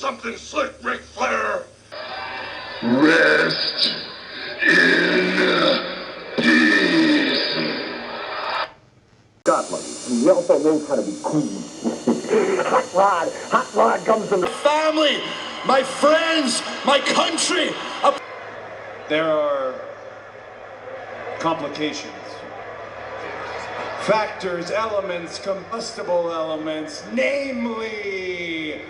something slick, Ric Flair? Rest in peace. Scotland. He also knows how to be cool. Hot rod comes from the Family, my friends, my country. There are complications. Factors, elements, combustible elements, namely...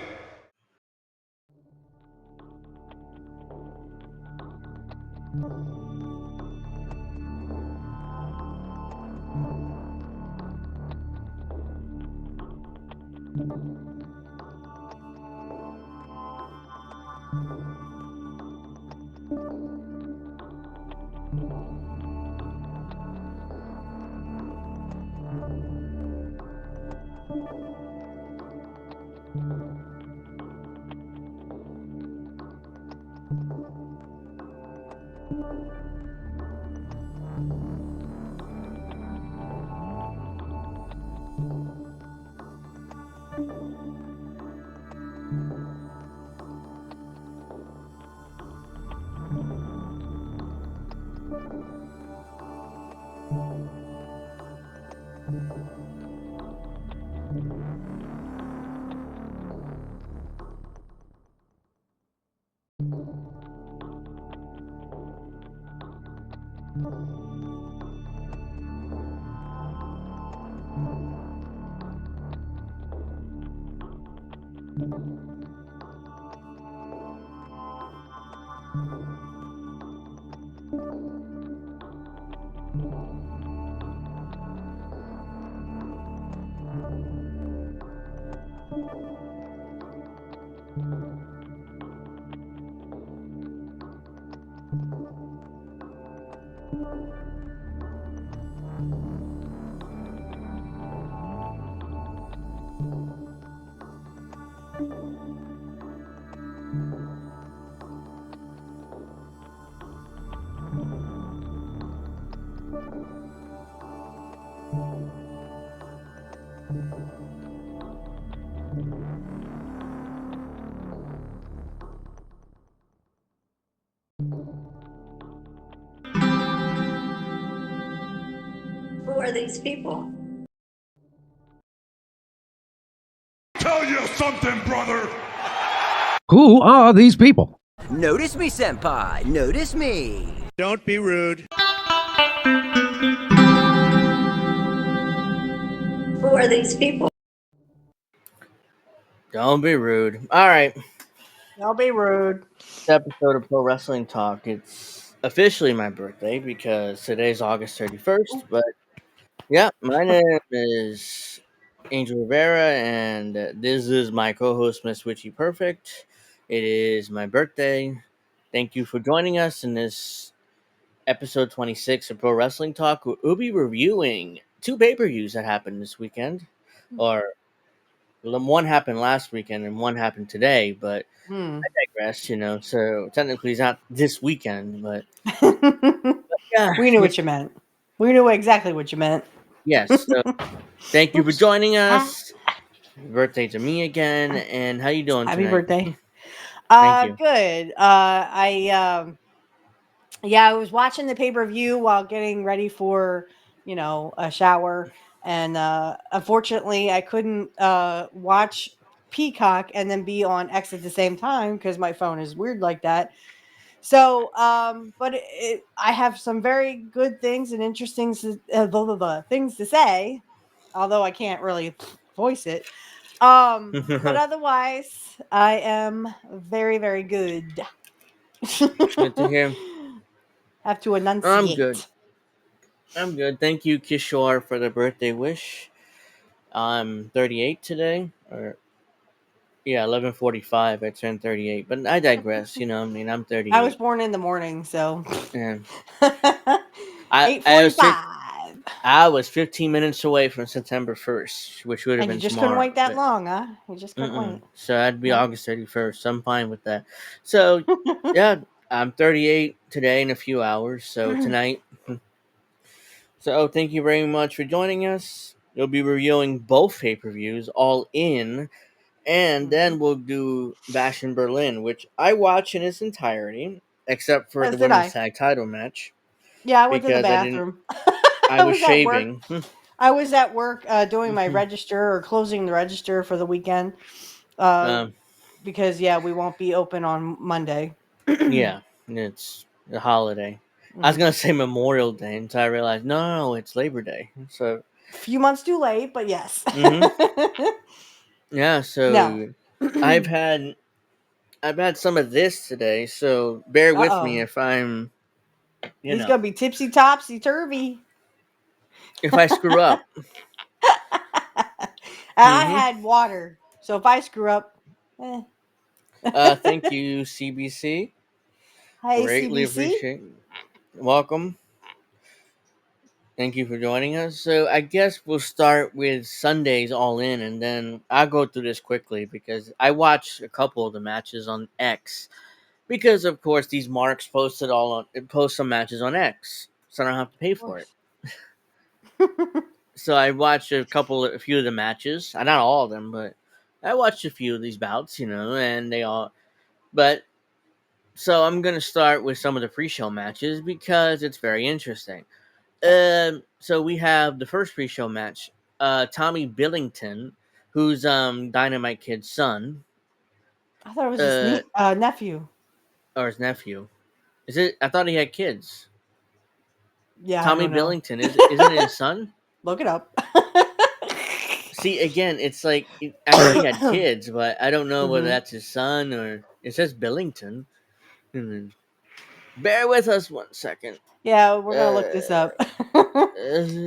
Who are these people? Tell you something, brother. Who are these people? Notice me, senpai. Notice me. Don't be rude. Who are these people? Don't be rude. All right. Don't be rude. This episode of Pro Wrestling Talk. It's officially my birthday because today's August 31st. But yeah, my name is Angel Rivera, and this is my co-host, Miss Witchy Perfect. It is my birthday. Thank you for joining us in this episode 26 of Pro Wrestling Talk. We'll be reviewing two pay-per-views that happened this weekend, or one happened last weekend and one happened today, but I digress, so technically it's not this weekend, but yeah. We knew what you meant. We knew exactly what you meant. Yes, so thank you for joining us. Happy birthday to me again, and how you doing Happy tonight? birthday. Thank you. Good. I was watching the pay-per-view while getting ready for, a shower. And unfortunately, I couldn't watch Peacock and then be on X at the same time because my phone is weird like that. So, but I have some very good things and interesting things to say, although I can't really voice it. But otherwise, I am very, very good. Good to hear. Have to enunciate. I'm good. Thank you, Kishore, for the birthday wish. I'm 38 today, or 11:45. I turned 38, but I digress. I'm 38. I was born in the morning, so Yeah. 8:45. I was 15 minutes away from September 1st, which would have been tomorrow. You just couldn't wait that long, huh? You just couldn't wait. So that'd be August 31st. So I'm fine with that. So, yeah, I'm 38 today in a few hours. So tonight. So thank you very much for joining us. We'll be reviewing both pay-per-views, All In and then we'll do Bash in Berlin, which I watch in its entirety, except for As the did women's I. tag title match Yeah, I went to the because I didn't. bathroom. I I was was at work. shaving. I was at work doing my register or closing the register for the weekend. um, Because yeah, we won't be open on Monday. yeah, it's a holiday. I was Mhm. gonna say Memorial Day until I realized no, it's Labor Day. So Few months too late, but yes. hmm yeah, No. so I've had I've had some of this today, so bear with me Uh-oh. if I'm He's gonna be tipsy topsy turvy. if I screw up. I hmm had water, so if I screw up, eh. Thank you, CBC. Hey Greatly CBC. appreciate. Welcome. Thank you for joining us. So I guess we'll start with Sunday's All In, and then I'll go through this quickly because I watched a couple of the matches on X. Because of course these marks post some matches on X, so I don't have to pay Of for it. course. So I watched a few of the matches. Not all of them, but I watched a few of these bouts, and they all. But so I'm gonna start with some of the pre-show matches because it's very interesting. So we have the first pre-show match. Tommy Billington, who's Dynamite Kid's son, I thought it was his uh, nephew. or his nephew. Is it? I thought he had kids. Yeah, I Tommy don't know. Billington isn't it his son? Look it up. See, again, it's like I know he had kids, but I don't know whether hmm that's his son or it says Billington. Hmm. Bear with us 1 second. Yeah, we're gonna look this Uh, up.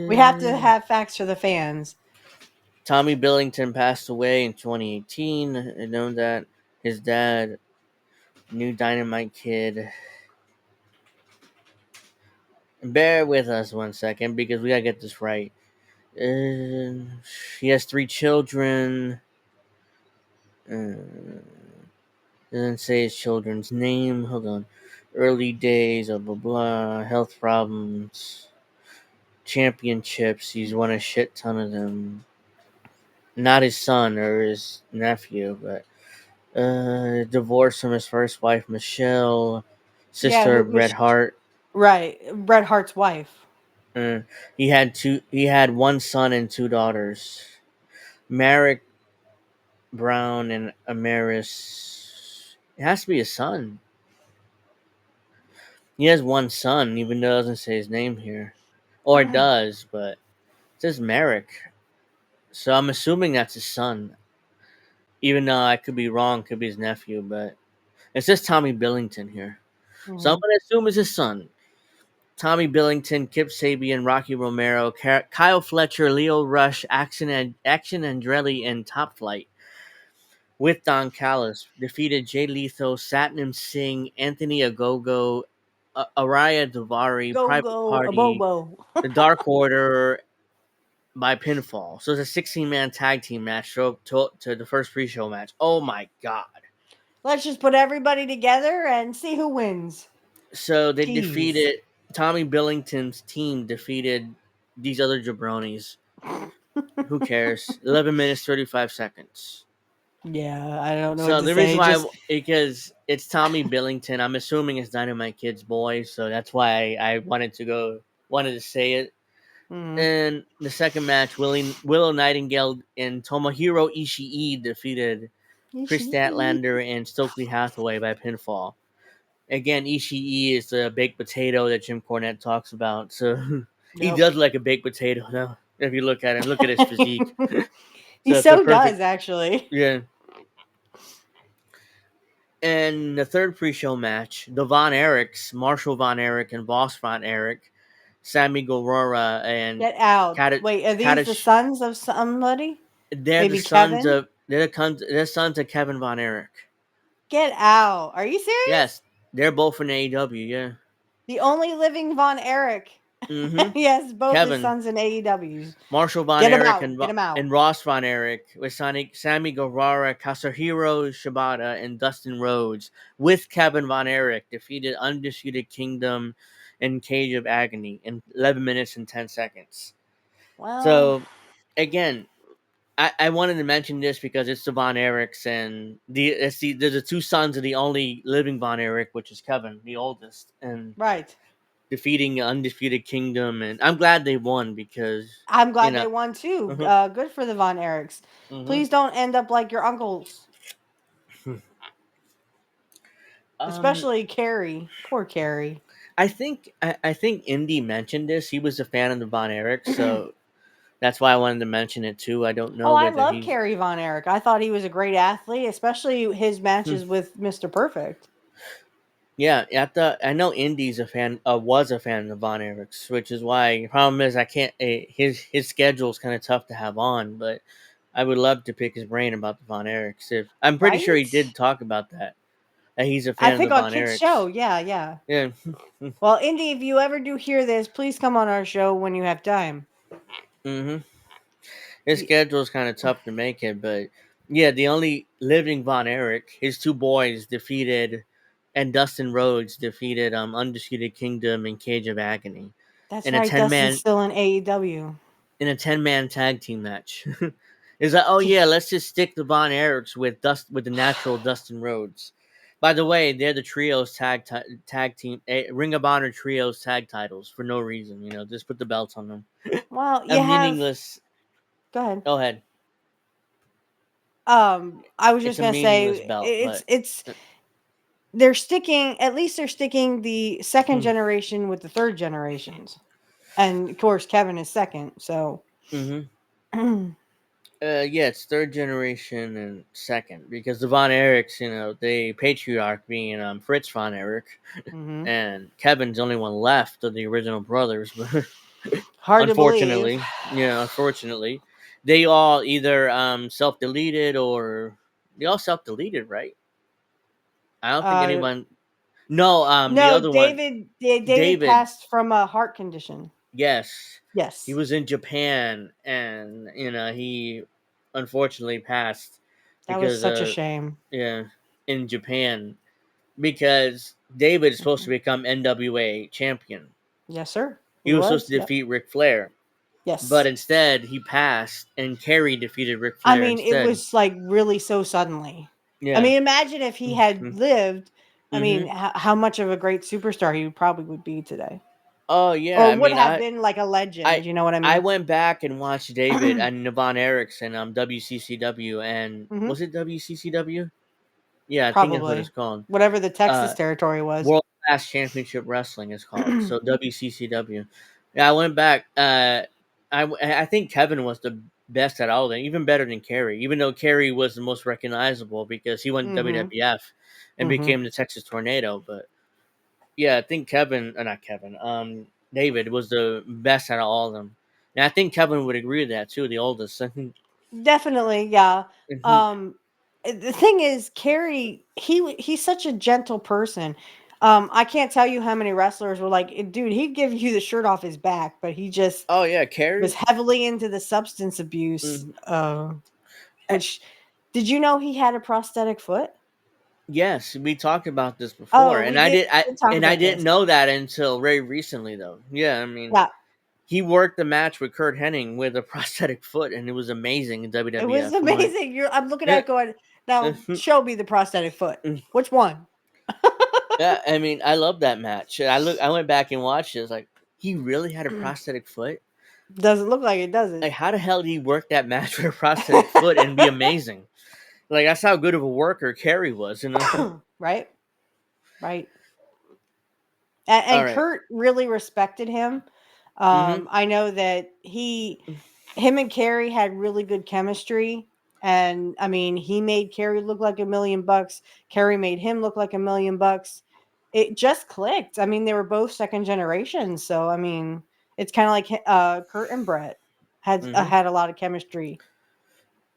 We have to uh, have facts for the fans. Tommy Billington passed away in 2018. I know that his dad, new Dynamite Kid. Bear with us 1 second because we gotta get this right. He has 3 children. Uh, doesn't say his children's name. Hold on. Early days, blah blah blah. Health problems. Championships. He's won a shit ton of them. Not his son or his nephew, but divorced from his first wife, Michelle. Yeah, Sister of Bret Hart. right, Bret Hart's wife. Uh, he had two. He had one son and 2 daughters. Merrick Brown and Amaris. It has to be a son. He has one son, even though it doesn't say his name here. Or it does, but it says Merrick. So I'm assuming that's his son. Even though I could be wrong, could be his nephew, but it says Tommy Billington here. So I'm Mhm. going to assume it's his son. Tommy Billington, Kip Sabian, Rocky Romero, Kyle Fletcher, Leo Rush, Action Andretti, and Top Flight. With Don Callis, defeated Jay Lethal, Satnam Singh, Anthony Agogo, Araya Davari, Go Private go a Party, bobo. the Dark Order by pinfall. So it's a 16-man tag team match to the first pre-show match. Oh my god. Let's just put everybody together and see who wins. So they Jeez. defeated Tommy Billington's team defeated these other jabronis. Who cares? 11 minutes 35 seconds. Yeah, I don't know what So to the reason say. why Just because it's Tommy Billington, I'm assuming it's Dynamite Kid's boy, so that's why I wanted to say it. mhm. And the second match, Willow Nightingale and Tomohiro Ishii defeated Chris Statlander and Stokely Hathaway by pinfall. Again, Ishii is the baked potato that Jim Cornette talks about. So he Yep. does like a baked potato now. If you look at him, look at his physique. He So it's a so does perfect, actually. yeah. And the third pre-show match, the Von Erichs, Marshall Von Erich and Boss Von Erich, Sammy Guerrera and Get out. Kata, Wait, are these the Katash. sons of somebody? They're the Maybe sons Kevin? of they're sons of Kevin Von Erich. Get out. Are you serious? Yes, they're both in AEW. Yeah. The only living Von Erich. Mm-hmm. He has both his Kevin, sons in AEWs. Marshall Von Get him Erich, out. Get him out. and Ross Von Erich with Sammy Guevara, Kazuhiro Shibata, and Dustin Rhodes with Kevin Von Erich defeated Undisputed Kingdom and Cage of Agony in 11 minutes and 10 seconds. Well, So, again, I wanted to mention this because it's the Von Erichs, and they're the two sons of the only living Von Erich, which is Kevin, the oldest, and Right. defeating the undefeated kingdom. And I'm glad they won because I'm you glad know. they won too. Mhm, Good for the Von Erichs. mhm. Please don't end up like your uncles, um, especially Carrie. Poor Carrie. I think Indy mentioned this. He was a fan of the Von Erichs, so that's why I wanted to mention it too. I don't Oh, know I whether love he's. Carrie Von Erich. I thought he was a great athlete, especially his Hmm. matches with Mr. Perfect. Yeah, I know Indy's a fan. Was a fan of the Von Erichs, which is why. The problem is I can't. His schedule is kind of tough to have on, but I would love to pick his brain about the Von Erichs. If I'm pretty sure he Right? did talk about that he's a I fan of the think on Von Kid's show. Erichs. Yeah, yeah. Yeah. Well, Indy, if you ever do hear this, please come on our show when you have time. Hmm. His Y- schedule is kind of tough to make it, but yeah, the only living Von Erich, his two boys defeated, and Dustin Rhodes defeated Undisputed Kingdom and Cage of Agony That's in a right. ten Dustin's man still in AEW. in a 10-man tag team match. It's like, oh yeah, let's just stick the Von Erichs with the natural Dustin Rhodes. By the way, they're the trios tag team Ring of Honor trios tag titles for no reason. Just put the belts on them. Well, A you have. meaningless. Go ahead. Go ahead. I was It's just a gonna meaningless say belt, but it's they're sticking. At least they're sticking the second mm-hmm. generation with the third generations, and of course Kevin is second. So. Yeah, it's third generation and second because the Von Erichs, the patriarch being Fritz Von Erich, Hmm. and Kevin's the only one left of the original brothers. But Hard to believe. unfortunately, they all either self-deleted or they all self-deleted, right? I don't think Uh, anyone. No, the no, other one, David David. passed from a heart condition. Yes, he Yes, was in Japan, and he unfortunately passed that was because such a shame. yeah, in Japan because David is supposed to become NWA champion. Yes, sir. He He was supposed was. to Yep. defeat Ric Flair, but Yes. instead he passed, and Kerry defeated Ric I Flair mean, it instead. was like really so suddenly. I Yeah. mean, imagine if he had lived. I mean, Mm-hmm. how much of a great superstar he probably would be today, Oh yeah, or I would mean, have been like a I legend. You know what I I mean? went back and watched David and Von Erichs and WCCW, and Hmm. was it WCCW? Yeah, I think that's what it's Probably called. whatever the Texas Uh, territory was. World Class Championship Wrestling is called. So WCCW. Yeah, I went back. I think Kevin was the best at all of them, even better than Kerry. Even though Kerry was the most recognizable because he went Hmm. WWF and Hmm. became the Texas Tornado. But yeah, I think not Kevin, David was the best out of all of them. And I think Kevin would agree with that too. The oldest. I think. Definitely, yeah. Mhm. Um, the thing is, Carrie, he's such a gentle person. I can't tell you how many wrestlers were like, dude, he'd give you the shirt off his back, but he just Oh yeah, was Kerry. heavily into the substance abuse. Mhm. Which did you know he had a prosthetic foot? Yes, we talked about this before, Oh, and I did. we did talk I about didn't this. know that until very recently, though. Yeah, I mean, Yeah, he worked the match with Curt Hennig with a prosthetic foot, and it was amazing in it was WWF. I'm like, amazing. I'm looking at yeah, it going, now show me the prosthetic foot. Which one? yeah. I mean, I love that match. I went back and watched it. I was like, he really had a prosthetic foot. Doesn't look like it, does Like, it? how the hell did he work that match with a prosthetic foot and be amazing? Like, that's how good of a worker Kerry was. Right, right. All And right. Curt really respected him. Mm-hmm. I know that him and Carrie had really good chemistry. And I mean, he made Carrie look like $1,000,000. Carrie made him look like $1,000,000. It just clicked. I mean, they were both second generation. So, I mean, it's kind of like Curt and Brett Mm-hmm. had a lot of chemistry.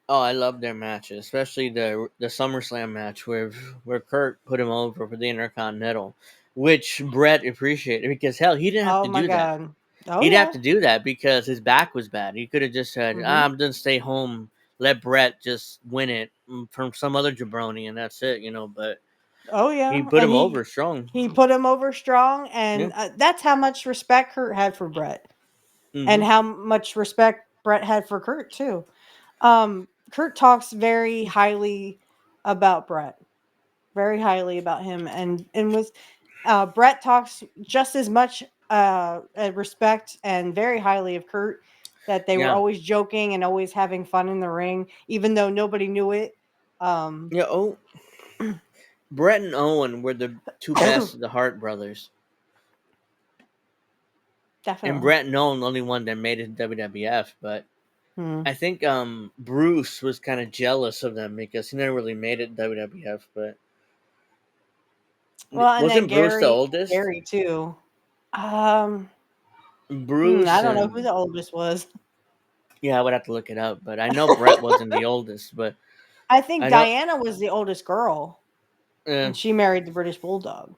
Oh, I love their matches, especially the SummerSlam match where Kurt put him over for the Intercontinental, which Brett appreciated because hell, he didn't have Oh to my do that. God. Oh, He didn't have yeah. to do that because his back was bad. He could have just said, Hmm. "I'm gonna stay home, let Brett just win it from some other jabroni, and that's it," But Oh, he yeah. put And him over strong. he put him over strong. Yeah. And that's how much respect Curt had for Brett. And Hmm. how much respect Brett had for Curt too. Curt talks very highly about Brett, very highly about him, and was Brett talks just as much respect and very highly of Curt, that they were Yeah. always joking and always having fun in the ring, even though nobody knew it. Yeah. Oh, Brett and Owen were the two best of the Hart brothers, and Definitely. Brett and Owen the only one that made it to WWF. But Hmm. I think Bruce was kind of jealous of them because he never really made it to WWF. But Well, and then wasn't Bruce the oldest? Gary too. Um, I Bruce don't know who and the oldest was. yeah, I would have to look it up. But I know Brett wasn't the oldest. But I think I know. Diana was the oldest girl, Uh, and she married the British Bulldog.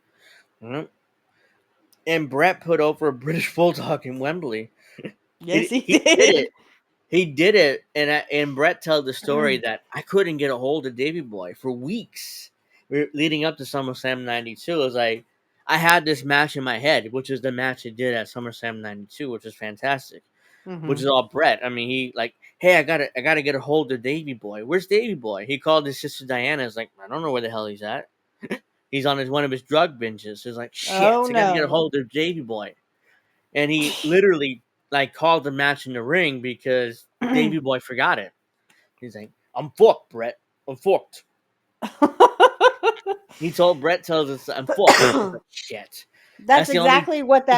and Brett put over a British Bulldog in Wembley. Yes, he He did did. it. He did it, and Brett told the story that I couldn't get a hold of Davy Boy for weeks leading up to SummerSlam '92. It was like I had this match in my head, which is the match he did at SummerSlam '92, which is fantastic. Which Hmm. is all Brett. I mean, he like, hey, I gotta get a hold of Davy Boy. Where's Davy Boy? He called his sister Diana. Is like, I don't know where the hell he's at. He's on one of his drug binges. He's like, shit, Oh I gotta get a no. hold of Davy Boy. And he literally like called the match in the ring because Davy Boy forgot it. He's like, I'm fucked, Brett. I'm fucked. He told Brett tells us I'm fucked. He's like, shit. That's That's the only exactly what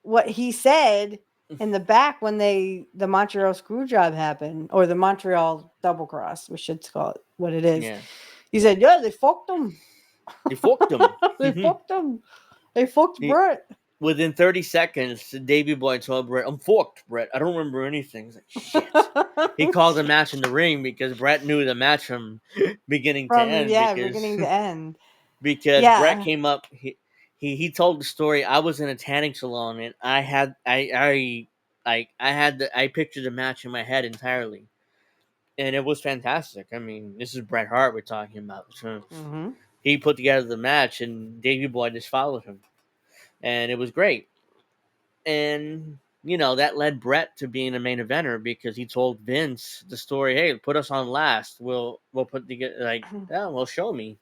what he said in the back when the Montreal screw job happened, or the Montreal double cross, we should call it what it is. yeah. He said, "Yeah, they fucked him. He fucked him. They fucked him. They fucked He, Brett." within 30 seconds, Davy Boy told Brett, I'm fucked, Brett. I don't remember anything. He's like, shit. He called the match in the ring because Brett knew the match from beginning to From end beginning to end. because Brett Yeah. came up. He told the story. I was in a tanning salon and I pictured the match in my head entirely, and it was fantastic. I mean, this is Bret Hart we're talking about. So Hmm. he put together the match, and Davey Boy just followed him, and it was great. And that led Brett to being a main eventer because he told Vince the story. Hey, put us on last. We'll put together like, yeah, well, show me.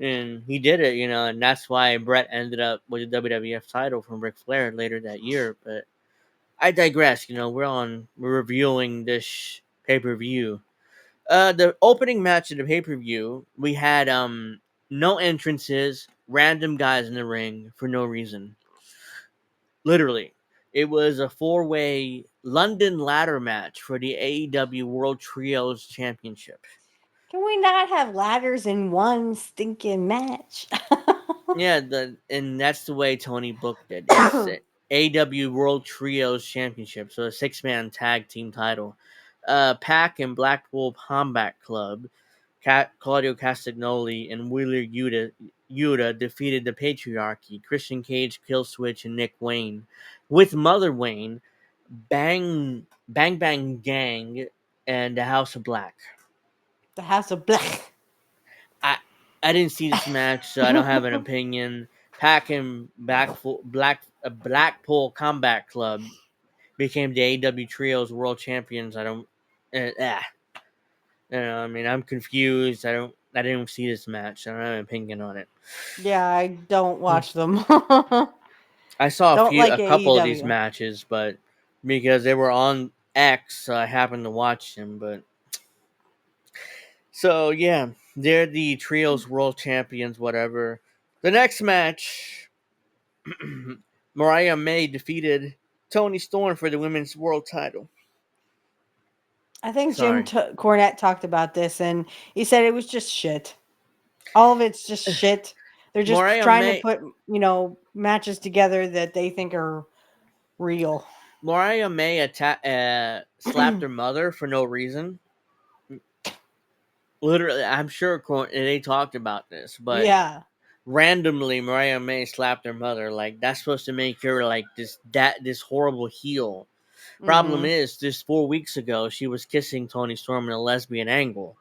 And he did it, and that's why Brett ended up with the WWF title from Ric Flair later that year. But I digress. We're reviewing this pay per view. The opening match of the pay per view, we had no entrances, random guys in the ring for no reason. Literally, it was a four-way London ladder match for the AEW World Trios Championship. Can we not have ladders in one stinking match? Yeah, and that's the way Tony booked it. It's AW World Trios Championship, so a six-man tag team title. Pac and Blackpool Combat Club, Claudio Castagnoli and Wheeler Yuta defeated the Patriarchy, Christian Cage, Killswitch, and Nick Wayne. With Mother Wayne, Bang Bang Gang, and the House of Black. The House of Black. I didn't see this match, so I don't have an opinion. Pac and Blackpool Combat Club became the AEW Trios World Champions. I don't. I mean, I'm confused. I didn't see this match. I don't have an opinion on it. Yeah, I don't watch them. I saw Don't like a couple of these AEW. matches, but because they were on X, so I happened to watch them. But so yeah, they're the Trios World Champions. Whatever. The next match, Mariah May defeated Toni Storm for the Women's World Title. I think Jim Sorry. Cornette talked about this, and he said it was just shit. All of it's just shit. They're just Mariah trying to May put, matches together that they think are real. Mariah May slapped her mother for no reason. Literally, I'm sure they talked about this, but Yeah. randomly Mariah May slapped her mother. Like that's supposed to make her like this horrible heel. Problem Hmm. is, just 4 weeks ago, she was kissing Toni Storm in a lesbian angle,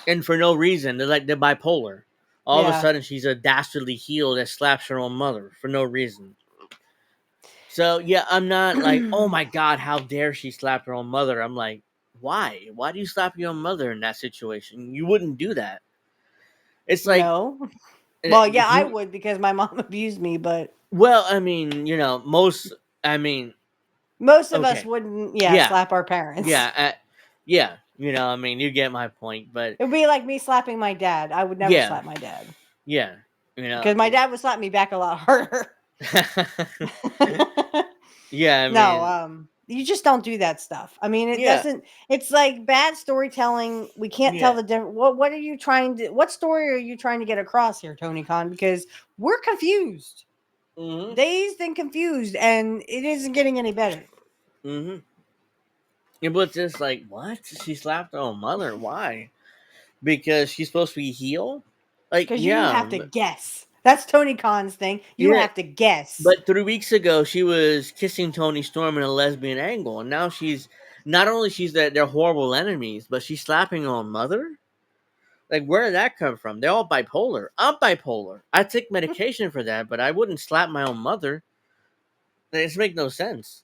and for no reason. They're bipolar. All of a Yeah. sudden, she's a dastardly heel that slaps her own mother for no reason. So yeah, I'm not like, oh my god, how dare she slap her own mother? I'm like, Why? Why do you slap your own mother in that situation? You wouldn't do that. It's like No. Well, yeah, I who? would because my mom abused me, but Well, I mean, most. I mean, most of us okay, wouldn't, yeah, slap our parents. yeah, yeah. I mean, you get my point, but It would be like me slapping my dad. I would never yeah, slap my dad yeah, because my dad would slap me back a lot harder. yeah. I No, mean, you just don't do that stuff. I mean, it yeah, doesn't. It's like bad storytelling. We can't tell yeah. the difference. What are you trying to? What story are you trying to get across here, Tony Khan? Because we're confused, Mm-hmm. dazed and confused, and it isn't getting any better. Mm-hmm. It was just like, what? She slapped her own mother. Why? Because she's supposed to be heel. Like, Because you yeah, have to guess. That's Tony Khan's thing. You yeah. have to guess. But 3 weeks ago, she was kissing Tony Storm in a lesbian angle, and now she's not only she's that they're horrible enemies, but she's slapping her own mother. Like, where did that come from? They're all bipolar. I'm bipolar. I take medication for that, but I wouldn't slap my own mother. It just makes no sense.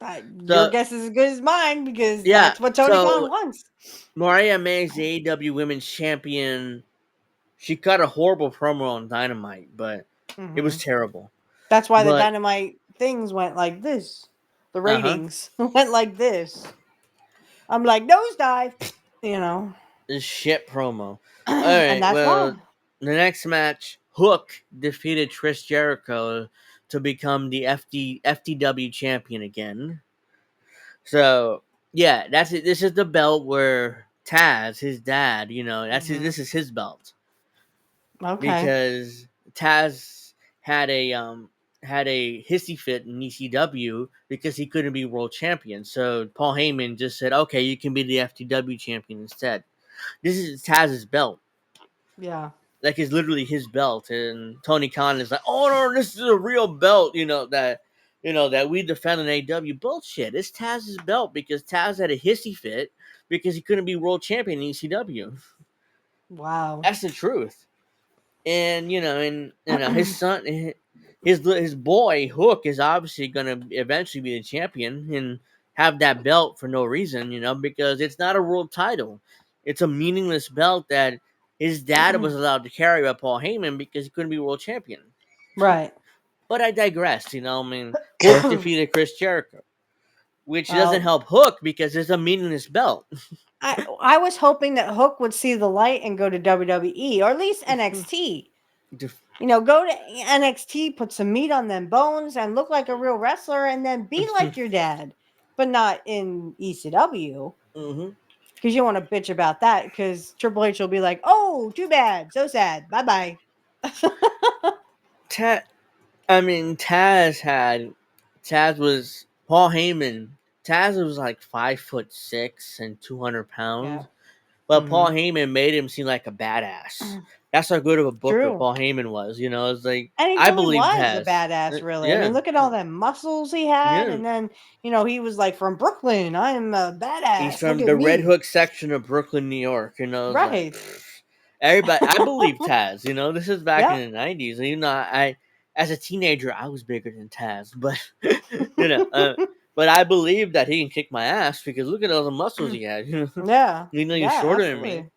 Your So, guess is as good as mine because yeah. that's what Tony Khan So, wants. Mariah May's the AEW Women's Champion. She cut a horrible promo on Dynamite, but it was Hmm. terrible. That's why the But, Dynamite things went like this. The uh-huh. ratings went like this. I'm like, nosedive, you know. This shit promo. And Alright, that's well, why. the next match, Hook defeated Chris Jericho to become the FTW champion again. So, yeah, that's it. This is the belt where Taz, his dad, this is his belt. Okay. Because Taz had a hissy fit in ECW because he couldn't be world champion. So Paul Heyman just said, "Okay, you can be the FTW champion instead." This is Taz's belt. Yeah. Like, it's literally his belt, and Tony Khan is like, "Oh no, this is a real belt." That we defend in AW. Bullshit. It's Taz's belt because Taz had a hissy fit because he couldn't be world champion in ECW. Wow. That's the truth. And his son, his boy Hook is obviously gonna eventually be the champion and have that belt for no reason, because it's not a world title. It's a meaningless belt that his dad was allowed to carry by Paul Heyman because he couldn't be world champion. Right. But I digress. I mean, Hook defeated Chris Jericho, which doesn't Well, help Hook because it's a meaningless belt. I was hoping that Hook would see the light and go to WWE or at least NXT. Go to NXT, put some meat on them bones, and look like a real wrestler, and then be like your dad, but not in ECW. Mm-hmm. Because you want to bitch about that. Because Triple H will be like, "Oh, too bad, so sad, bye bye." Taz was Paul Heyman. Taz was like 5'6" and 200 pounds, Yeah. but Paul Mm-hmm. Heyman made him seem like a badass. That's how good of a booker True. Paul Heyman was. It's like And he I really believe was a Taz. badass, really. I mean, Yeah, look at all them muscles he had. yeah. And then, he was like, from Brooklyn. I am a He's badass. Look from at the Red me. Hook section of Brooklyn, New York. It's like Right. everybody. I believe Taz. This is back Yep. in the '90s. I as a teenager I was bigger than Taz, but but I believe that he can kick my ass because look at all the muscles he had. Yeah. He's Yeah, shorter than me. absolutely.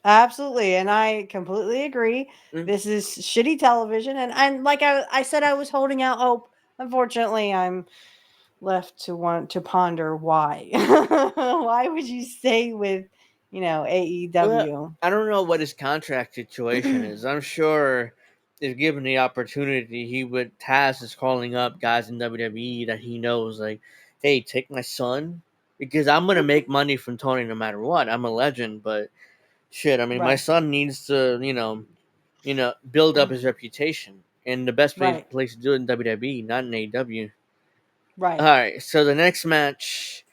Absolutely. And I completely agree. Mm. This is shitty television. And like I said, I was holding out hope. Unfortunately, I'm left to want to ponder why. Why would you stay with, Well, AEW? I don't know what his contract situation is. I'm sure if given the opportunity, he would. Taz is calling up guys in WWE that he knows, like, hey, take my son because I'm gonna make money from Tony no matter what. I'm a legend, but shit, I mean, my Right. son needs to, build up his reputation, and the best Right. place to do it in WWE, not in AEW. All Right. right, so the next match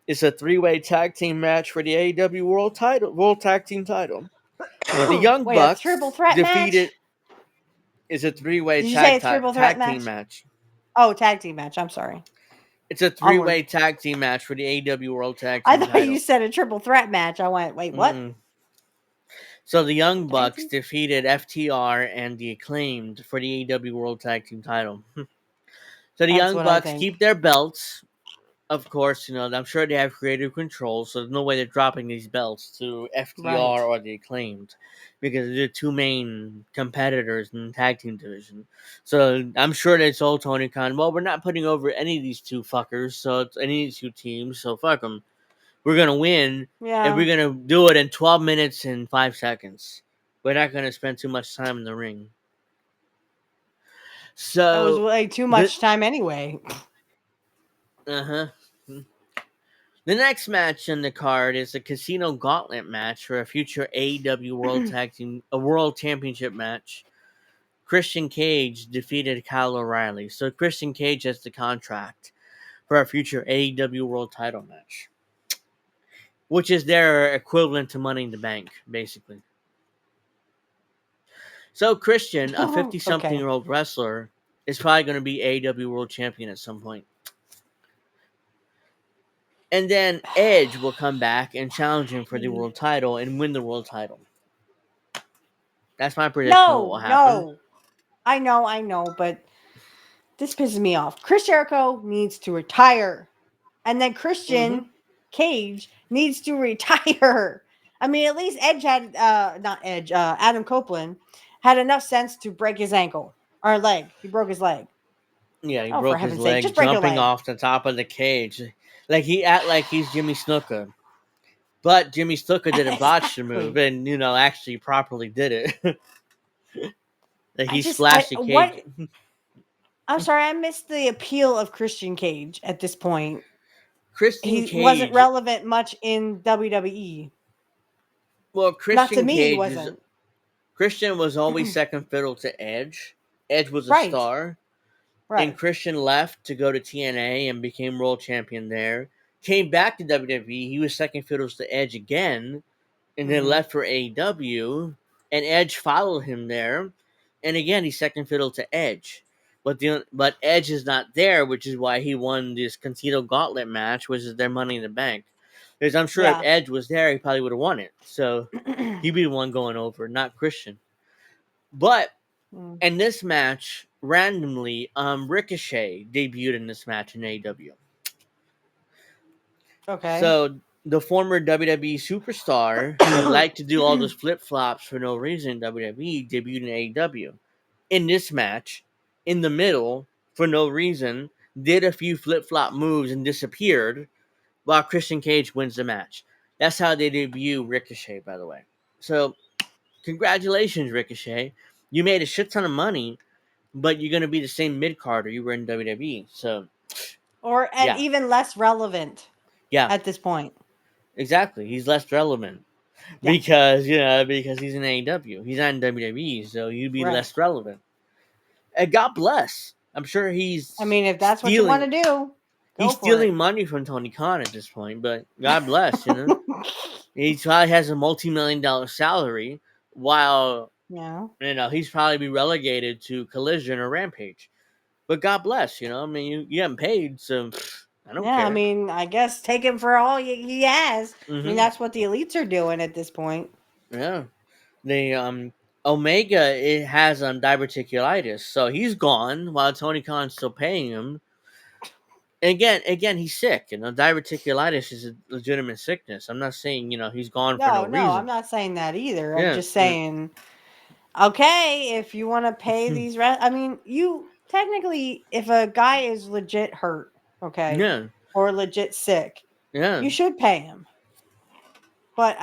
is a three-way tag team match for the AEW World Tag Team Title. The Young Wait, a triple Bucks threat match? defeated is a three-way Did you say a triple threat tag team match? match. Oh, tag team match. I'm sorry. It's a Onward. three-way tag team match for the AEW World Tag I Team thought you Title. said a triple threat match. I went, wait, what? Mm-mm. So the Young Tag Bucks team? defeated FTR and the Acclaimed for the AEW World Tag Team Title. So the That's Young what I Bucks think. keep their belts. of course, I'm sure they have creative control, so there's no way they're dropping these belts to Right. FTR or the Acclaimed, because they're the two main competitors in the tag team division. So I'm sure they told Tony Khan, well, we're not putting over any of these two fuckers, so it's any of these two teams, so fuck them. We're gonna win, and Yeah. we're gonna do it in 12 minutes and 5 seconds. We're not gonna spend too much time in the ring. That was So way too the much time anyway. uh-huh. The next match on the card is a Casino Gauntlet match for a future AEW World Championship match. Christian Cage defeated Kyle O'Reilly, so Christian Cage has the contract for a future AEW World Title match, which is their equivalent to Money in the Bank, basically. So Christian, a 50-something Okay. year old wrestler, is probably going to be AEW World Champion at some point. And then Edge will come back and challenge him for the world title and win the world title. That's my prediction. What will happen? No. I know, but this pisses me off. Chris Jericho needs to retire. And then Christian Cage needs to retire. I mean, at least Edge had not Edge, Adam Copeland had enough sense to break his ankle or leg. He broke his leg. Yeah, he Oh, for broke his heaven's sake, leg just break your jumping leg. off the top of the cage. Like he act like he's Jimmy Snuka. But Jimmy Snuka didn't botch the move and actually properly did it. Like he slashed the cage. I'm sorry, I missed the appeal of Christian Cage at this point. Christian He wasn't Cage. relevant much in WWE. Well, Not to Christian me, he Cage is wasn't. Christian was always second fiddle to Edge. Edge was a Right. star. Right. And Christian left to go to TNA and became world champion there. Came back to WWE. He was second fiddle to Edge again. And then left for AEW. And Edge followed him there. And again, he's second fiddle to Edge. But Edge is not there, which is why he won this Casino Gauntlet match, which is their Money in the Bank. Because I'm sure if Edge was there, he probably would have won it. So he'd be the one going over, not Christian. But in this match, randomly, Ricochet debuted in this match in AEW. Okay. So the former WWE superstar who liked to do all those flip flops for no reason in WWE debuted in AEW. In this match, in the middle, for no reason, did a few flip flop moves and disappeared, while Christian Cage wins the match. That's how they debut Ricochet, by the way. So, congratulations, Ricochet. You made a shit ton of money, but you're going to be the same mid-carder you were in WWE. So, even less relevant. Yeah. At this point. Exactly. He's less relevant. Yeah. Because he's in AEW. He's not in WWE, so you'd be less relevant. And God bless. I'm sure he's if that's what you want to do. He's stealing money from Tony Khan at this point, but God bless, He probably has a multi-million-dollar salary, while he's probably be relegated to Collision or Rampage. But God bless, you haven't paid, so I don't care. I guess take him for all he has. That's what the elites are doing at this point. Yeah. The Omega has diverticulitis, so he's gone while Tony Khan's still paying him. And again, he's sick. Diverticulitis is a legitimate sickness. I'm not saying he's gone for no reason. No, I'm not saying that either. I'm just saying, okay, if you want to pay these, you technically, if a guy is legit hurt, okay, or legit sick, you should pay him. But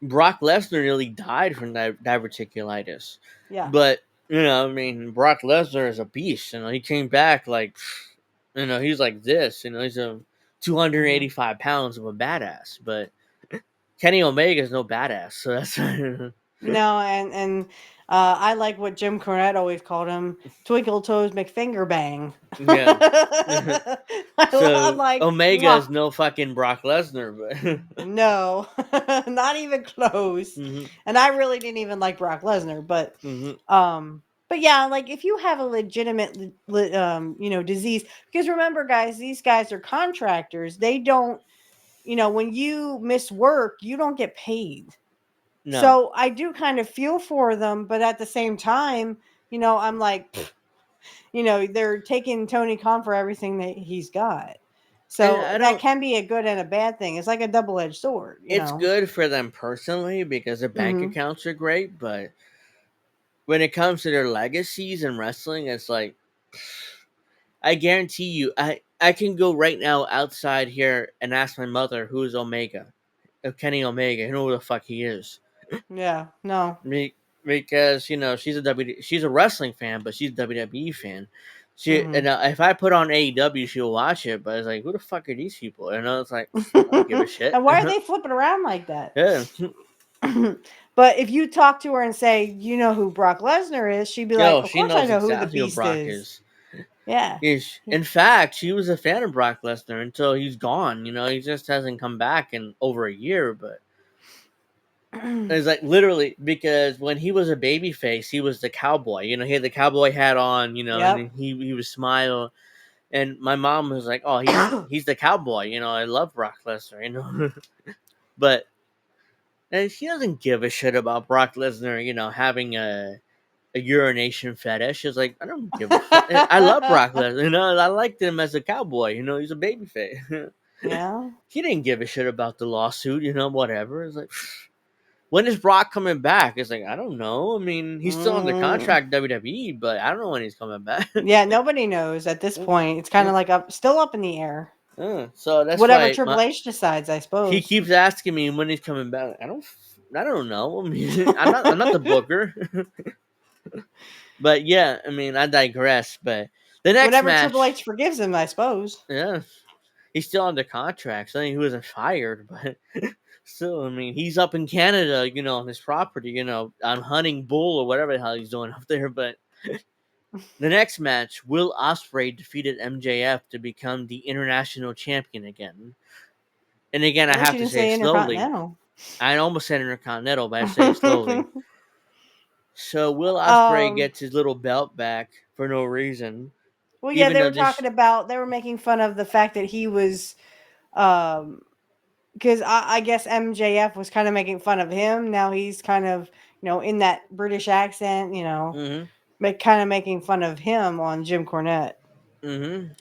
Brock Lesnar nearly died from diverticulitis. Yeah. But Brock Lesnar is a beast. He came back like, he's like this. He's a 285 pounds of a badass. But Kenny Omega is no badass. So that's no, and I like what Jim Cornette always called him: Twinkle Toes McFinger Bang. Yeah. So Omega is no fucking Brock Lesnar, but no, not even close. And I really didn't even like Brock Lesnar, but but yeah, like if you have a legitimate disease, because remember, guys, these guys are contractors. They don't, when you miss work, you don't get paid. So I do kind of feel for them, but at the same time, I'm like, they're taking Tony Khan for everything that he's got. And So I that don't. can be a good and a bad thing. It's like a double-edged sword. It's good for them personally because their bank Hmm. accounts are great, but when it comes to their legacies in wrestling, it's like I guarantee you, I can go right now outside here and ask my mother who's Omega, Kenny Omega, who know who the fuck he is. Yeah. No. Because she's a wrestling fan, but she's a WWE fan. Hmm. If I put on AEW, she'll watch it. But it's like, who the fuck are these people? And I was like, I don't give a shit. And why are they flipping around like that? Yeah. But if you talk to her and say, you know who Brock Lesnar is, she'd be like, Yo, of she course I knows know who the exactly who Beast Brock is. is. Yeah. In fact, she was a fan of Brock Lesnar until he's gone. He just hasn't come back in over a year. But it's like literally because when he was a babyface, he was the cowboy. He had the cowboy hat on. Yep. And he was smiling. And my mom was like, "Oh, he's the cowboy." I love Brock Lesnar. But and she doesn't give a shit about Brock Lesnar. Having a urination fetish. She's like, I don't give a fuck. I love Brock Lesnar. I liked him as a cowboy. He's a babyface. Yeah. He didn't give a shit about the lawsuit. Whatever. It's like, when is Brock coming back? It's like, I don't know. I mean, he's still under contract WWE, but I don't know when he's coming back. Yeah, nobody knows at this point. It's kind of like still up in the air. So that's Whatever why Triple H decides, I suppose. he keeps asking me when he's coming back. I don't know. I mean, I'm not the booker. But yeah, I mean, I digress. But the next Whatever match, Triple H forgives him, I suppose. yeah, he's still under contract. So he wasn't fired, but still, I mean, he's up in Canada, on his property, on hunting bull or whatever the hell he's doing up there. But the next match, Will Ospreay defeated MJF to become the international champion again. And again, I have to say it slowly. I almost said Intercontinental, but I say it slowly. So Will Ospreay gets his little belt back for no reason. Well, yeah, they were making fun of the fact that he was, because I guess MJF was kind of making fun of him. Now he's kind of, in that British accent, kind of making fun of him on Jim Cornette. Mm-hmm.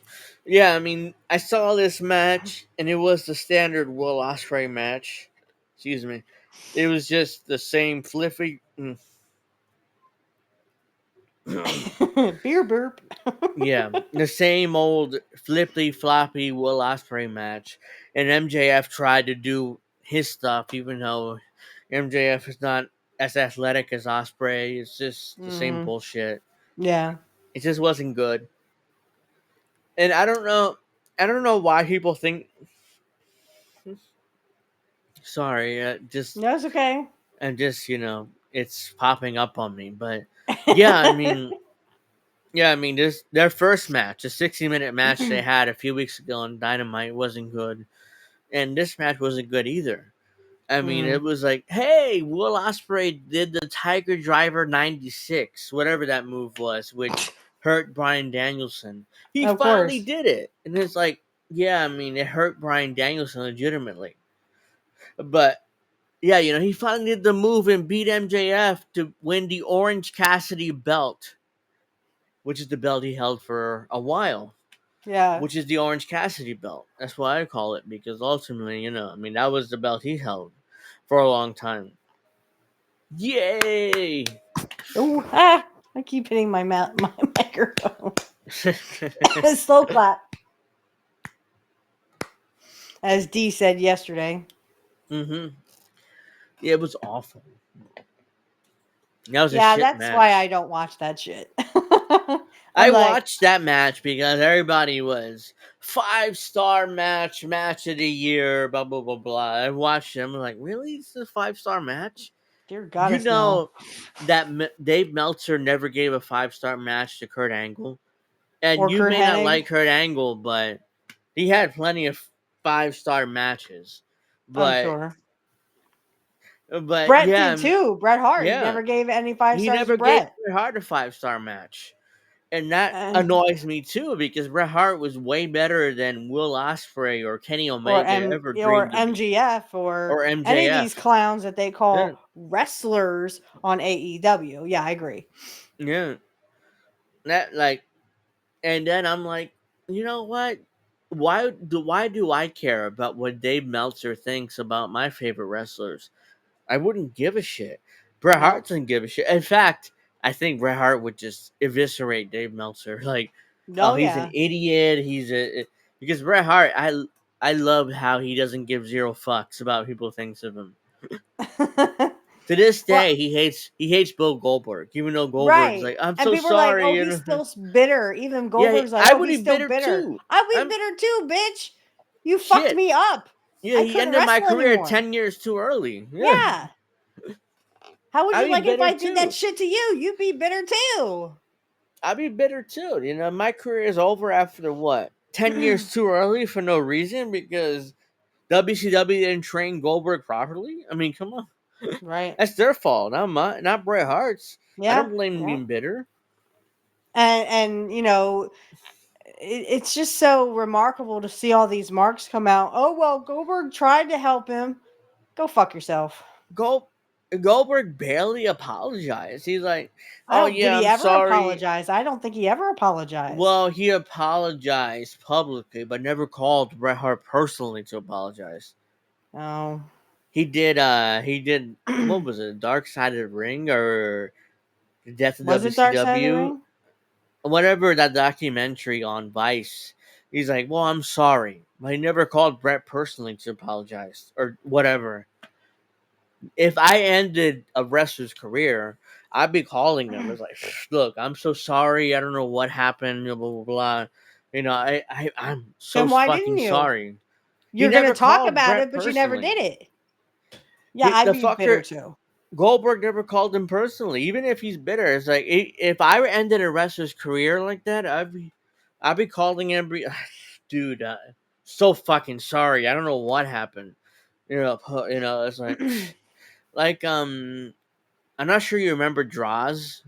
Yeah, I mean, I saw this match, and it was the standard Will Ospreay match. Excuse me. It was just the same flippy. Beer burp. Yeah, the same old flippy floppy Will Ospreay match, and MJF tried to do his stuff, even though MJF is not as athletic as Ospreay. It's just the same bullshit. Yeah, it just wasn't good, and I don't know why people think. Sorry, just no, it's okay. And just it's popping up on me, but yeah, I mean. Yeah, I mean, their first match, a 60-minute match they had a few weeks ago on Dynamite, wasn't good, and this match wasn't good either. I mean, it was like, hey, Will Ospreay did the Tiger Driver 96, whatever that move was, which hurt Bryan Danielson. He finally did it, and it's like, yeah, I mean, it hurt Bryan Danielson legitimately, but yeah, he finally did the move and beat MJF to win the Orange Cassidy belt, which is the belt he held for a while. Yeah. Which is the Orange Cassidy belt. That's why I call it, because ultimately, I mean, that was the belt he held for a long time. Yay! Oh, I keep hitting my microphone. Slow clap. As Dee said yesterday. Mm-hmm. Yeah, it was awful. That was that's match. why I don't watch that shit. I watched that match because everybody was 5-star match of the year, blah blah blah blah. I watched it. I'm like, really? This is a 5-star match? Dear God, no. That Dave Meltzer never gave a 5-star match to Kurt Angle, and or you Kurt may Hennig. not like Kurt Angle, but he had plenty of 5-star matches. But I'm sure. But Bret did too. Bret Hart. Yeah. He never gave any 5 stars. He never to Bret. gave Bret Hart a 5-star match. And that annoys me too, because Bret Hart was way better than Will Ospreay or Kenny Omega or MJF or any of these clowns that they call wrestlers on AEW. Yeah, I agree. Yeah, that And then I'm like, you know what? Why do I care about what Dave Meltzer thinks about my favorite wrestlers? I wouldn't give a shit. Bret Hart Nope. doesn't give a shit. In fact, I think Bret Hart would just eviscerate Dave Meltzer. Like, oh, Oh he's an yeah. idiot. Because Bret Hart, I love how he doesn't give zero fucks about what people thinks of him. To this Well, day, he hates Bill Goldberg, even though Goldberg's right. like, I'm And so people are like, "Oh, sorry. he's still bitter." Even Yeah, Goldberg's like, I "Oh, would he's be still bitter bitter." too. I'll be I'm bitter too, bitch. You fucked shit. me up. Yeah, I he couldn't ended my wrestle career anymore. 10 years too early. Yeah, Yeah. How would I'd you be like it if bitter I did that too. shit to you? You'd be bitter too. I'd be bitter too. My career is over after what? 10 years too early for no reason because WCW didn't train Goldberg properly? I mean, come on. Right. That's their fault, not mine, not Bret Hart's. I Yeah. don't blame them Yeah. being bitter. And it's just so remarkable to see all these marks come out. Oh well, Goldberg tried to help him. Go fuck yourself. Gold, Goldberg barely apologized. He's like, I oh, don't. Did yeah, he I'm ever sorry. apologize? I don't think he ever apologized. Well, he apologized publicly, but never called Bret Hart personally to apologize. Oh. He did, what was it, Dark Side of the Ring or The Death of Was it Dark Side of the WCW? Ring? Whatever, that documentary on Vice. He's like, well, I'm sorry, but he never called Bret personally to apologize or whatever. If I ended a wrestler's career, I'd be calling them. It's like, look, I'm so sorry. I don't know what happened. Blah blah blah. I'm so Then why fucking didn't you? sorry. He You're gonna never talk called about Bret it, but you never personally. did it. Yeah, The I'd be bitter fucker too. Goldberg never called him personally, even if he's bitter. It's like if I ended a wrestler's career like that, I'd be calling him, dude. So fucking sorry. I don't know what happened. It's like I'm not sure you remember Draws,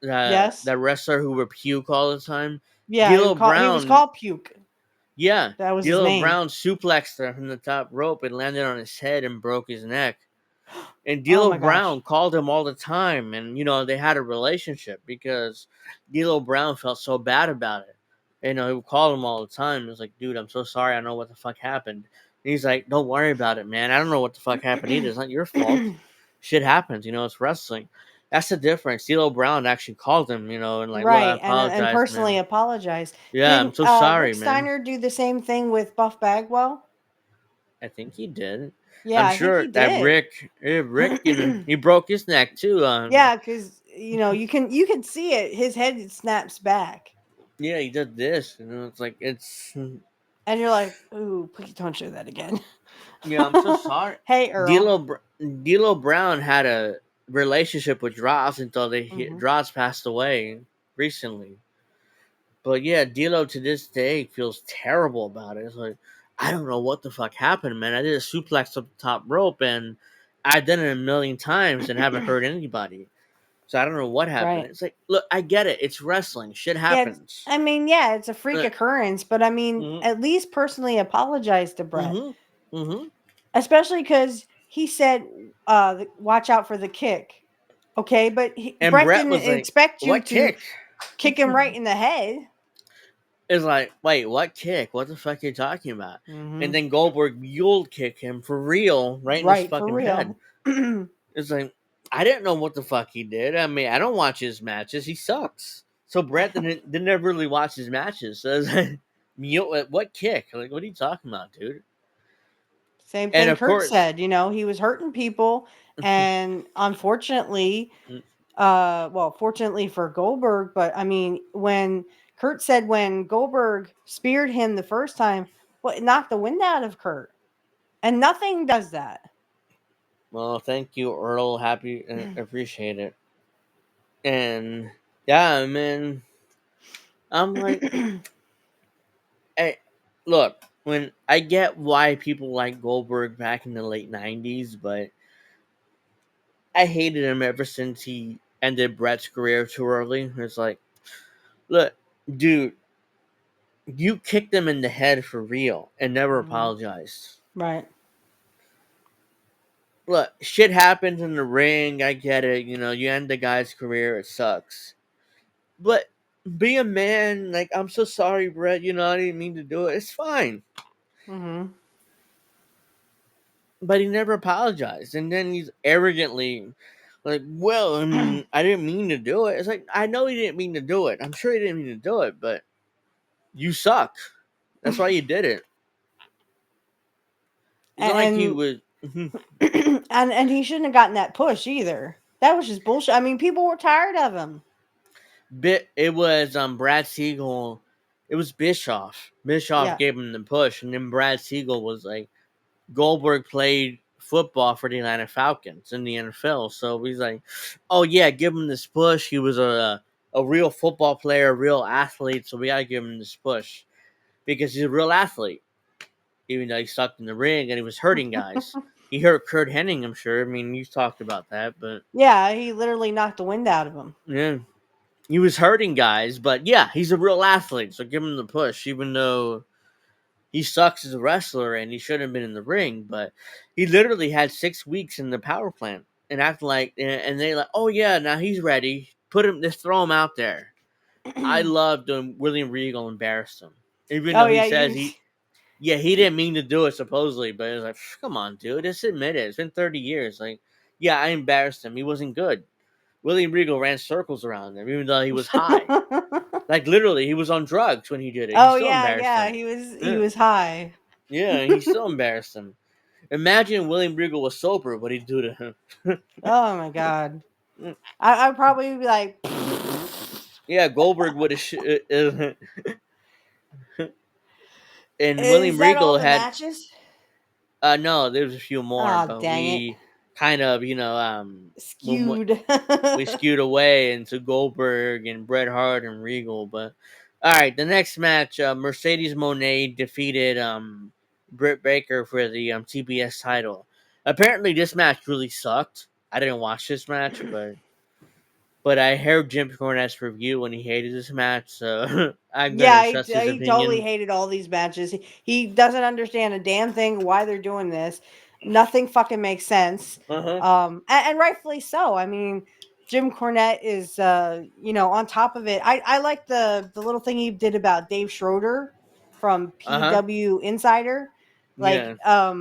Yes. that wrestler who would puke all the time. Yeah, D'Lo he was Brown, called Puke. yeah, That was his D'Lo name. Brown suplexed him from the top rope and landed on his head and broke his neck. And Oh D'Lo my gosh. Brown called him all the time, and they had a relationship because D'Lo Brown felt so bad about it. He would call him all the time. It was like, dude, I'm so sorry. I don't know what the fuck happened. And he's like, don't worry about it, man. I don't know what the fuck happened either. It's not your fault. Shit happens. It's wrestling. That's the difference. D'Lo Brown actually called him, and like, look, I Right, and apologize, personally man. apologize. Yeah, I'm Did so sorry, Rick man. Steiner do the same thing with Buff Bagwell? I think he did. Yeah, I'm I think sure he that did. Rick, he broke his neck too. Yeah, because you can see it. His head snaps back, Yeah, he did this. It's like and you're like, "Ooh, please don't show that again." yeah. I'm so sorry. Hey, Earl. D'Lo Brown had a relationship with Dross until Hmm. Dross passed away recently. But yeah, D'Lo to this day feels terrible about it. It's like I don't know what the fuck happened, man. I did a suplex up the top rope, and I've done it a million times and haven't hurt anybody. So I don't know what happened. Right. It's like, look, I get it. It's wrestling. Shit Yeah, happens. I mean, yeah, it's a freak Uh, occurrence, but I mean, mhm, at least personally apologize to Brett, mhm, mhm. especially because he said, "Watch out for the kick." Okay, but And Brett Brett didn't was like, expect you "What to kick?" kick him right in the head. It's like, wait, what kick? What the fuck are you talking about? And Hmm. then Goldberg mule kick him for real, right in his Right, for fucking head. real. It's like, I didn't know what the fuck he did. I mean, I don't watch his matches. He sucks. So Brett didn't ever really watch his matches. So it's like, mule, what kick? Like, what are you talking about, dude? Same And thing of Curt course, said, he was hurting people, and unfortunately, fortunately for Goldberg, but I mean, when Curt said when Goldberg speared him the first time, well, it knocked the wind out of Curt, and nothing does that. well, thank you, Earl. Happy, appreciate it. And yeah, man, I'm like, hey, look, when I get why people like Goldberg back in the late '90s, but I hated him ever since he ended Brett's career too early. It's like, look, dude, you kicked him in the head for real and never Mhm. apologized. Right. Look, shit happens in the ring. I get it. You end the guy's career. It sucks. But be a man. Like, I'm so sorry, Brett. I didn't mean to do it. It's fine. Mm-hmm. But he never apologized. And then he's arrogantly like, well, I mean, I didn't mean to do it. It's like, I know he didn't mean to do it. I'm sure he didn't mean to do it, but you suck. That's why you did it. It's not like he And was. and he shouldn't have gotten that push either. That was just bullshit. I mean, people were tired of him. It was Brad Siegel. It was Bischoff. Bischoff Yeah. gave him the push, and then Brad Siegel was like, Goldberg played football for the Atlanta Falcons in the NFL, so he's like, oh yeah, give him this push. He was a real football player, a real athlete, so we gotta give him this push because he's a real athlete. Even though he sucked in the ring and he was hurting guys. He hurt Curt Hennig, I'm sure. I mean, you talked about that, but Yeah, he literally knocked the wind out of him. yeah. He was hurting guys, but yeah, he's a real athlete, so give him the push, even though he sucks as a wrestler and he shouldn't have been in the ring. But he literally had 6 weeks in the power plant and acted like, and they like, oh yeah, now he's ready. Just throw him out there. I loved when William Regal embarrassed him, even Oh though he yeah, says he didn't mean to do it supposedly, but it's like, come on, dude, just admit it. It's been 30 years. Like, yeah, I embarrassed him. He wasn't good. William Regal ran circles around him, even though he was high. Like, literally, he was on drugs when he did it. He Oh still yeah, embarrassed yeah. him. He was high. Yeah, he still embarrassed him. Imagine William Regal was sober, what he'd do to him. Oh my god. I'd probably be like, Yeah, Goldberg would have. And is William that all Regal the had. matches? No, there's a few more, Oh but dang it. we kind of, when Skewed. we skewed away into Goldberg and Bret Hart and Regal. But all right, the next match, Mercedes Moné defeated Britt Baker for the TBS title. Apparently, this match really sucked. I didn't watch this match, but I heard Jim Cornette's review and he hated this match, so I'm Yeah, gonna trust his he totally opinion. hated all these matches. He doesn't understand a damn thing why they're doing this. Nothing fucking makes sense. And rightfully so. I mean, Jim Cornette is on top of it. I like the little thing he did about Dave Schroeder from PW Insider. Like, Yeah.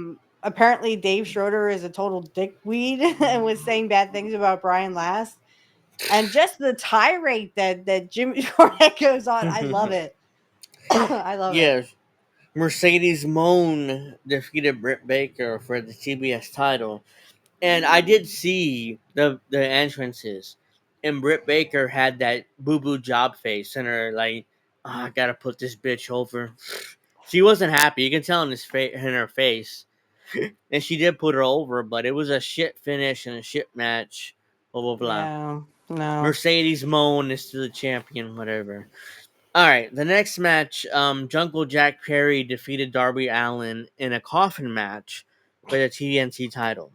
apparently Dave Schroeder is a total dickweed and was saying bad things about Brian Last. And just the tirade that Jimmy Cornette goes on, I love it. I love it. Yeah. Mercedes Moan defeated Britt Baker for the TBS title. And I did see the entrances. And Britt Baker had that boo boo job face and her like, oh, I gotta put this bitch over. She wasn't happy. You can tell in her face. And she did put her over, but it was a shit finish and a shit match. Blah blah blah. No. Mercedes Moan is still the champion, whatever. All right, the next match, Jungle Jack Perry defeated Darby Allin in a coffin match for the TNT title.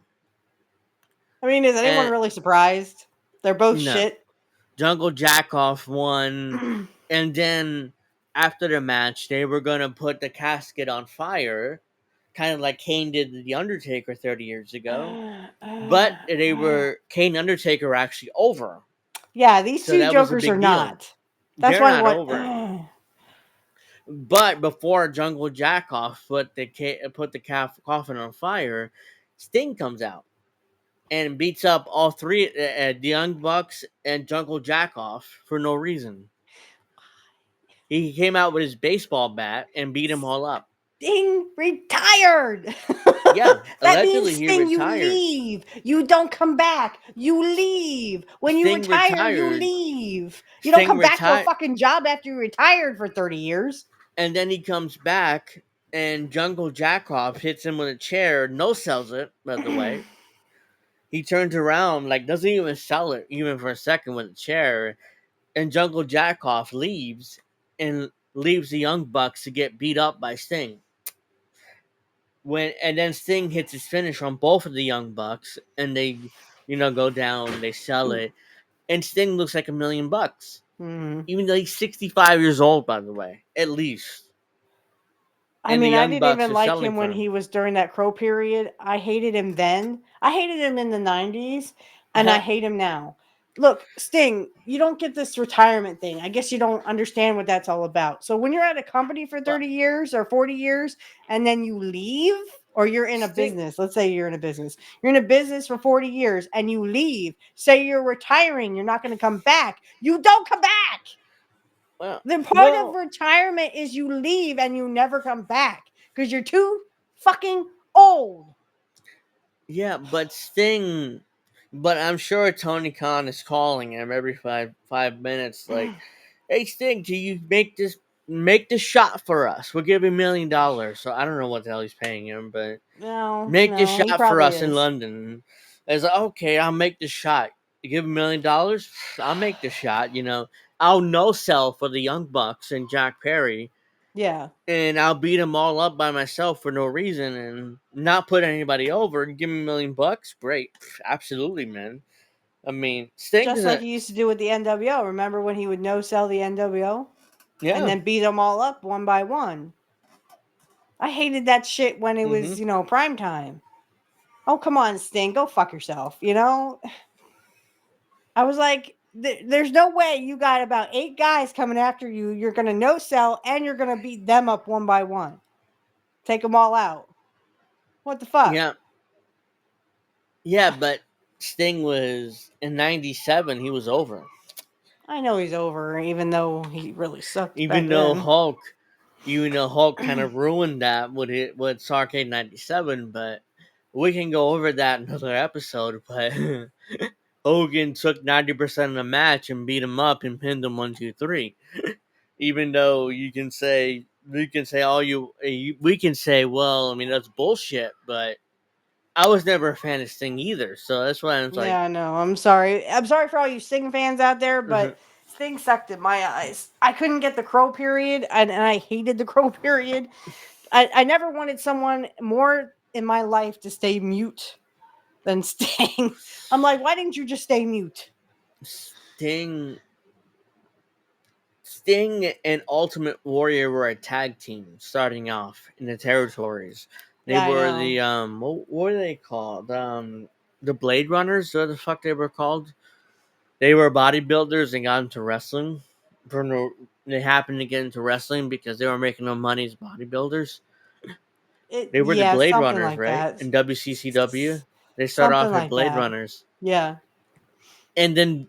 I mean, is anyone And really surprised? They're both no, shit. Jungle Jackoff won, and then after the match, they were gonna put the casket on fire, kind of like Kane did to the Undertaker 30 years ago. But Kane and Undertaker were actually over. Yeah, these So two that was a jokers big are deal. not. That's They're why not over. But before Jungle Jackoff put the coffin on fire, Sting comes out and beats up all three, the Young Bucks and Jungle Jackoff for no reason. He came out with his baseball bat and beat them all up. Sting retired. Yeah, that allegedly means he Sting, you retired. leave. You don't come back. You leave. When you Sting retire, you retired. leave. You don't Sting come back to a retired. fucking job after you retired for 30 years. And then he comes back, and Jungle Jackoff hits him with a chair, no sells it, by the way. He turns around, like, doesn't even sell it, even for a second, with a chair. And Jungle Jackoff leaves, and leaves the Young Bucks to get beat up by Sting. And then Sting hits his finish on both of the Young Bucks, and they, go down, they sell it. And Sting looks like $1 million. Even though he's 65 years old, by the way, at least. I And mean, the I Young didn't Bucks even are like selling him for when him. he was during that Crow period. I hated him then. I hated him in the 90s, and I hate him now. look, Sting, you don't get this retirement thing. I guess you don't understand what that's all about. So when you're at a company for 30 years or 40 years and then you leave, or you're in a business, let's say you're in a business, you're in a business for 40 years and you leave, say you're retiring, you're not going to come back. You don't come back. The point of retirement is you leave and you never come back because you're too fucking old. Yeah, but Sting, but I'm sure Tony Khan is calling him every five minutes, like, "Hey Sting, do you make this shot for us? We'll give you $1 million." So I don't know what the hell he's paying him, but No, make this he shot for probably us in is. London. It's like, okay, I'll make the shot. You give $1 million, I'll make the shot. I'll no sell for the Young Bucks and Jack Perry, Yeah. and I'll beat them all up by myself for no reason and not put anybody over and give me $1 million. Great, absolutely, man. I mean, Sting's Just like he used to do with the NWO. Remember when he would no sell the NWO? yeah, And then beat them all up one by one. I hated that shit when it was, prime time. Oh, come on, Sting. Go fuck yourself, I was like, there's no way you got about 8 guys coming after you. You're going to no sell and you're going to beat them up one by one. Take them all out. What the fuck? yeah, but Sting was in '97. He was over. I know he's over, even though he really sucked Even back though then. Hulk kind of ruined that with Starrcade '97, but we can go over that in another episode. But Hogan took 90% of the match and beat him up and pinned him 1, 2, 3. Even though we can say, well, I mean, that's bullshit, but I was never a fan of Sting either, so that's why I'm like, Yeah, no, I'm sorry. I'm sorry for all you Sting fans out there, but Sting sucked in my eyes. I couldn't get the Crow period, and I hated the Crow period. I never wanted someone more in my life to stay mute than Sting. I'm like, why didn't you just stay mute? Sting and Ultimate Warrior were a tag team starting off in the territories. They Yeah, I were know. the what were they called? The Blade Runners, what the fuck they were called? They were bodybuilders and got into wrestling. They happened to get into wrestling because they were making no money as bodybuilders. They were the Yeah, Blade something Runners, like right? that. In WCCW, they started Something off as like Blade that. Runners, Yeah. and then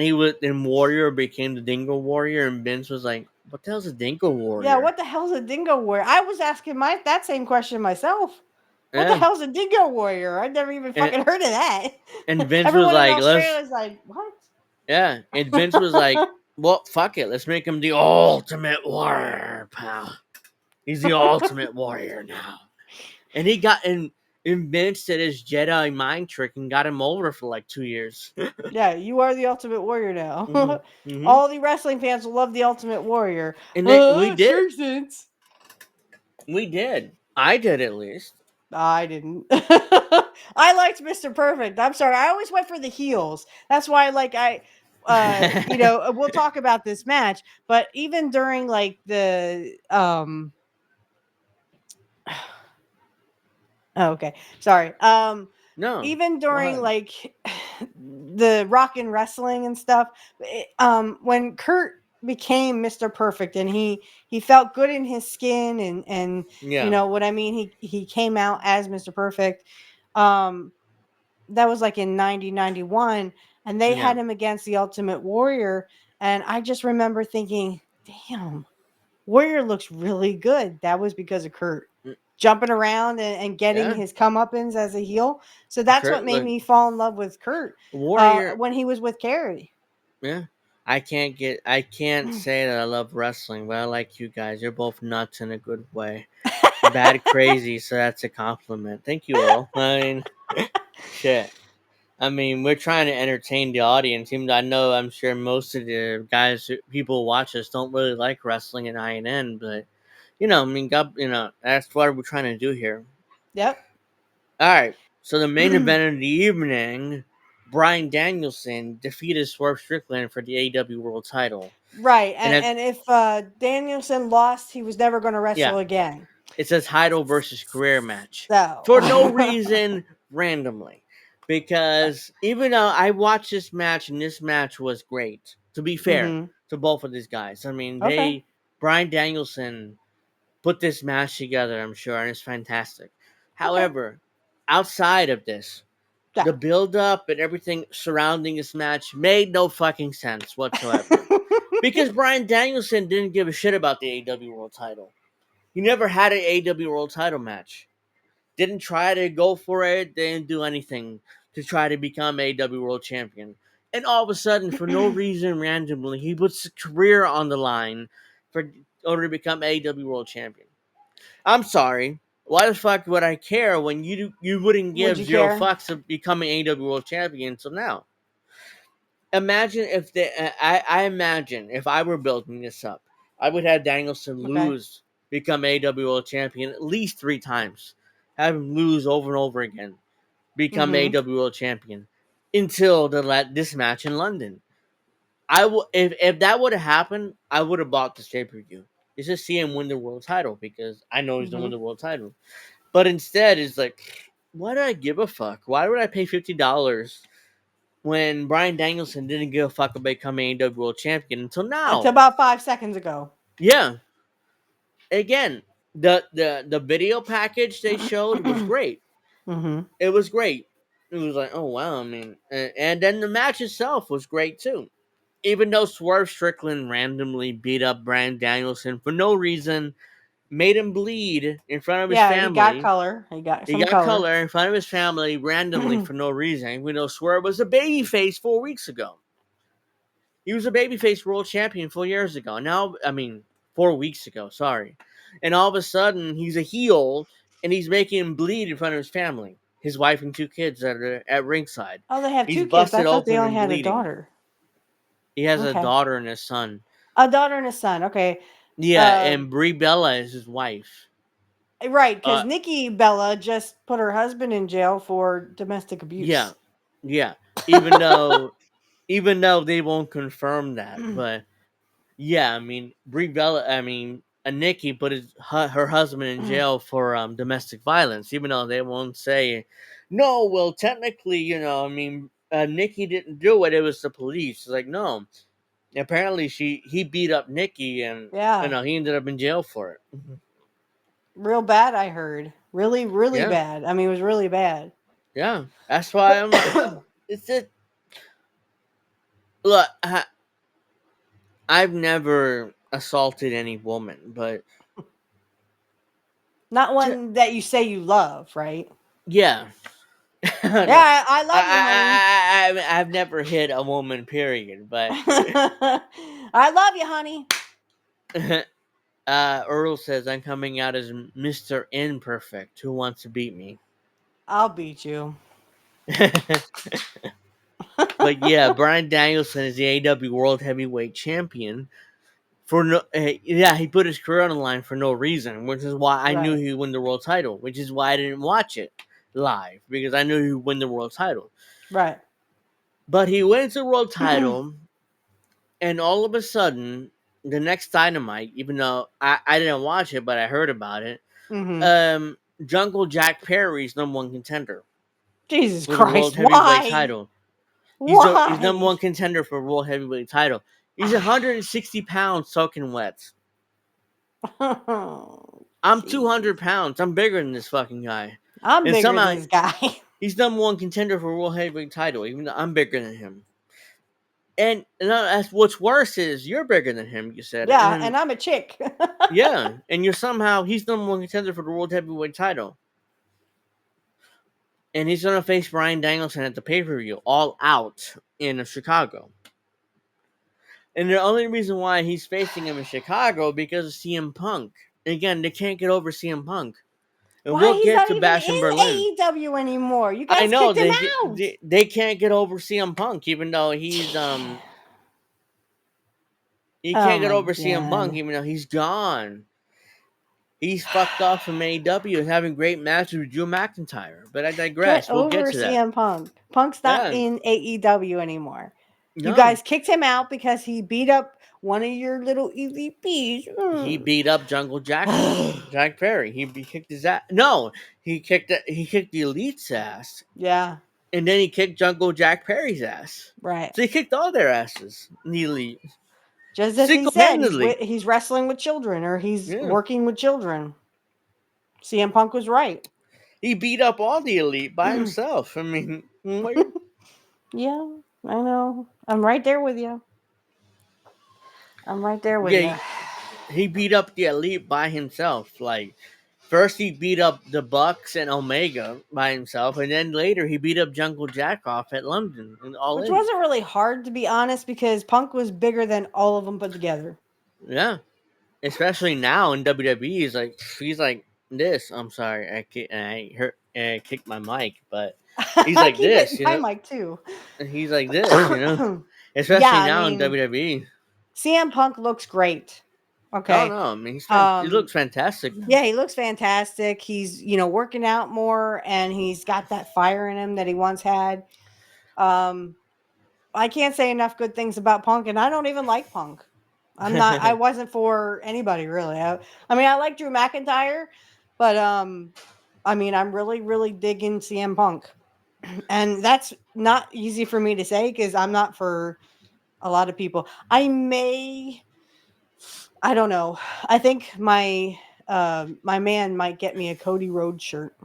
he was in Warrior became the Dingo Warrior, and Vince was like, "What the hell's a Dingo Warrior?" Yeah, what the hell's a dingo warrior? I was asking that same question myself. What the Yeah. hell's a dingo warrior? I'd never even And fucking heard of that. and Vince was Everyone in like, Australia "Let's." is like, what? Yeah, and Vince was like, "Well, fuck it, let's make him the Ultimate Warrior, pal. He's the Ultimate Warrior now." And he got and Vince did his Jedi mind trick and got him over for like 2 years. Yeah, you are the Ultimate Warrior now. Mm-hmm. All the wrestling fans will love the Ultimate Warrior. And then we did. Sure sense. We did. I did at least. I didn't. I liked Mr. Perfect. I'm sorry. I always went for the heels. That's why, we'll talk about this match, but even during like the oh, okay. Sorry. No. Even Go during ahead. like the rock and wrestling and stuff, when Curt became Mr. Perfect and he felt good in his skin and Yeah. you know what I mean, he came out as Mr. Perfect. That was like in 1991, and they had him against the Ultimate Warrior, and I just remember thinking, damn, Warrior looks really good. That was because of Curt jumping around and getting Yeah. his comeuppance as a heel. So that's what Curt, made look, me fall in love with Curt Warrior. when he was with Carrie. Yeah. I can't say that I love wrestling, but I like you guys. You're both nuts in a good way. Bad crazy, so that's a compliment. Thank you all. I mean, shit. I mean, we're trying to entertain the audience. Even though I'm sure most of the people who watch us don't really like wrestling and INN, but I mean, God, that's what we're trying to do here. Yep. All right. So the main event of the evening, Bryan Danielson defeated Swerve Strickland for the AEW World Title. Right. And And if Danielson lost, he was never going to wrestle again. It's a title versus career match So for no reason, randomly. because even though I watched this match and this match was great, to be fair Mm-hmm. to both of these guys. I mean, Okay. Bryan Danielson put this match together, I'm sure, and it's fantastic. Okay. However, outside of this, Yeah. the build up and everything surrounding this match made no fucking sense whatsoever. Because Bryan Danielson didn't give a shit about the AEW World Title. He never had an AEW World Title match. Didn't try to go for it. Didn't do anything to try to become AEW World Champion. And all of a sudden, for no reason, randomly, he puts his career on the line for in order to become AEW World Champion. I'm sorry. Why the fuck would I care when you wouldn't Would give you zero care? fucks of becoming AEW World Champion until now? Imagine if I imagine if I were building this up, I would have Danielson Okay. lose, become AEW World Champion at least 3 times, have him lose over and over again, become Mm-hmm. AEW World Champion until this match in London. If that would have happened, I would have bought this pay per view. Just to see him win the world title because I know he's gonna Mm-hmm. win the world title. But instead, it's like, why do I give a fuck? Why would I pay $50 when Bryan Danielson didn't give a fuck about becoming AEW World Champion until Until now? about 5 seconds ago. Yeah. Again, the video package they showed was great. Mm-hmm. It was great. It was like, oh wow, I mean, and then the match itself was great too. Even though Swerve Strickland randomly beat up Bryan Danielson for no reason, made him bleed in front of his Yeah, he got family. color. He got He some got color. color in front of his family randomly for no reason. We know Swerve was a babyface 4 weeks ago. He was a babyface world champion 4 years ago. Now, I mean, 4 weeks ago, sorry. And all of a sudden, he's a heel and he's making him bleed in front of his family. His wife and 2 kids that are at ringside. Oh, they have He's 2 kids. I busted thought they open only and had a bleeding. daughter. He has a Okay. daughter and a son. A daughter and a son. Okay. Yeah, and Brie Bella is his wife. Right, because Uh, Nikki Bella just put her husband in jail for domestic abuse. yeah. Even though they won't confirm that, but yeah, I mean, Brie Bella, Nikki put her husband in jail for domestic violence, even though they won't say, no, well, technically, Nikki didn't do it, it was the police. It's like, no. Apparently, he beat up Nikki, and Yeah. he ended up in jail for it. Real bad, I heard. Really, really Yeah, bad. I mean, it was really bad. yeah. That's why I'm like, it's just look. I've never assaulted any woman, but Not one that you say you love, right? yeah. Yeah, No, I love you, honey. I've never hit a woman, period. But I love you, honey. Earl says I'm coming out as Mr. Imperfect. Who wants to beat me? I'll beat you. But yeah, Bryan Danielson is the AEW World Heavyweight Champion. He put his career on the line for no reason, which is why I knew Right. he would win the world title. Which is why I didn't watch it live, because I knew he would win the world title. Right. But he wins the world title, and all of a sudden, the next Dynamite, even though I didn't watch it, but I heard about it, Mm-hmm. Jungle Jack Perry's number one contender Jesus for the world Christ. heavyweight Why? title. He's number Why? one contender for world heavyweight title. He's 160 pounds soaking wet. I'm 200 pounds. I'm bigger than this fucking guy. I'm And bigger than somehow this guy. he's number one contender for world heavyweight title, even though I'm bigger than him. And that's what's worse is you're bigger than him. You said, Yeah, and I'm a chick. yeah, and he's number one contender for the world heavyweight title, and he's gonna face Bryan Danielson at the pay per view, All Out in Chicago. And the only reason why he's facing him in Chicago because of CM Punk. Again, they can't get over CM Punk. And Why we'll he's get not to even Bash in Berlin. in AEW anymore? You I guys know kicked him out. they can't get over CM Punk, even though he's you Oh can't get my over CM Punk, god. even though he's gone. He's fucked off from AEW and having great matches with Drew McIntyre. But I digress. Get We'll get over to that. CM Punk. Punk's not Yeah, in AEW anymore. You no. guys kicked him out because he beat up one of your little EVPs. He beat up Jungle Jack Perry. He kicked his ass. No, he kicked the Elite's ass. Yeah. and then he kicked Jungle Jack Perry's ass. Right. So he kicked all their asses in the elite. Just as he said, he's wrestling with children, or he's working with children. CM Punk was right. He beat up all the elite by himself. I mean, yeah, I know. I'm right there with you. He beat up the elite by himself. Like, first he beat up the Bucks and Omega by himself, and then later he beat up Jungle Jack off at London and Which wasn't really hard, to be honest, because Punk was bigger than all of them put together. Yeah, especially now in WWE, he's like this. I'm sorry, I kicked my mic, but he's like this. My mic too. And he's like this, especially now in WWE. CM Punk looks great. Okay. Oh no, I mean he looks fantastic. Yeah, he looks fantastic. He's working out more, and he's got that fire in him that he once had. I can't say enough good things about Punk, and I don't even like Punk. I wasn't for anybody really. I mean, I like Drew McIntyre, but I mean, I'm really, really digging CM Punk, and that's not easy for me to say because I'm not for a lot of people. I don't know. I think my man might get me a Cody Rhodes shirt.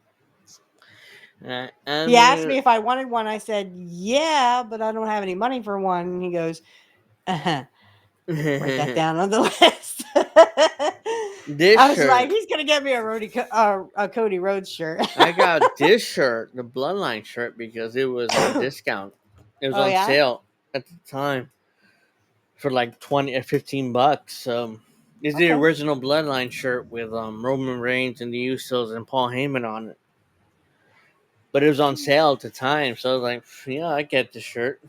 He asked me if I wanted one. I said, yeah, but I don't have any money for one. And he goes, write that down on the list. I was like, he's going to get me a Cody Rhodes shirt. I got this shirt, the Bloodline shirt, because it was on discount. It was on sale at the time for like $20 or $15. It's the original Bloodline shirt with Roman Reigns and the Usos and Paul Heyman on it. But it was on sale at the time, so I was like, yeah, I get the shirt.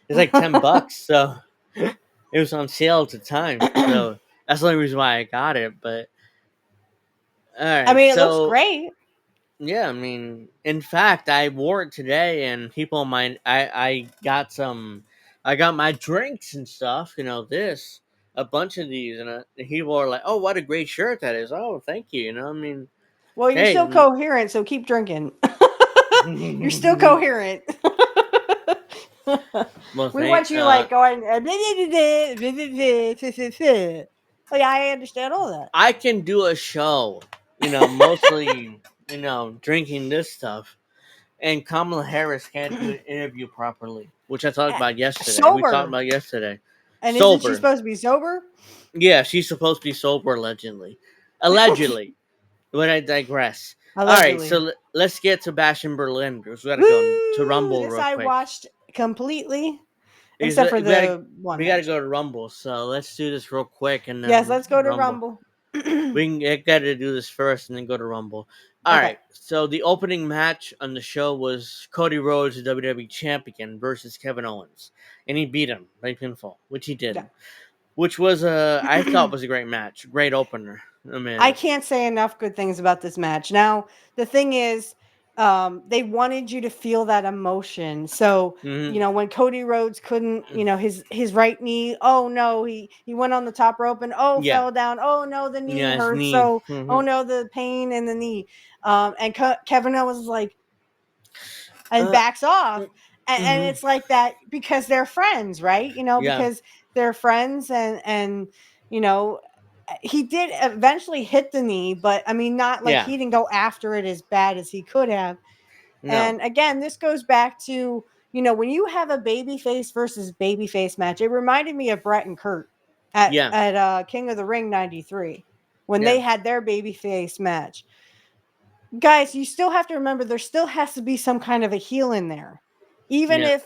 It's like $10, so it was on sale at the time. So that's the only reason why I got it. But all right, I mean, it looks great. Yeah, I mean, in fact, I wore it today, and people might. I got my drinks and stuff. A bunch of these, and people are like, "Oh, what a great shirt that is!" Oh, thank you. I mean, well, you're still coherent, so keep drinking. You're still coherent. We want you like going. Oh yeah, I understand all that. I can do a show, mostly, drinking this stuff, and Kamala Harris can't do an interview properly, which I talked about yesterday. Sober. We talked about yesterday. And isn't she supposed to be sober? Yeah, she's supposed to be sober allegedly. But I digress. Allegedly. All right, so let's get to Bash in Berlin because we got to go to Rumble real quick. I watched completely, except for the one. We got to go to Rumble, so let's do this real quick. And then yes, let's go to Rumble. We got to do this first and then go to Rumble. All right, so the opening match on the show was Cody Rhodes, the WWE Champion, versus Kevin Owens, and he beat him by pinfall, which he did. Yeah. Which was I thought was a great match, great opener. I can't say enough good things about this match. Now, the thing is, they wanted you to feel that emotion. So, when Cody Rhodes couldn't, his right knee, oh no, he went on the top rope and fell down. Oh no, the knee hurt. Knee. So, oh no, the pain in the knee. And Kevin Owens was like, and backs off. And it's like that because they're friends, right? Because they're friends and he did eventually hit the knee, but I mean, not like he didn't go after it as bad as he could have. No. And again, this goes back to, when you have a babyface versus babyface match, it reminded me of Bret and Curt at King of the Ring 93 when they had their babyface match. Guys, you still have to remember there still has to be some kind of a heel in there. Even if,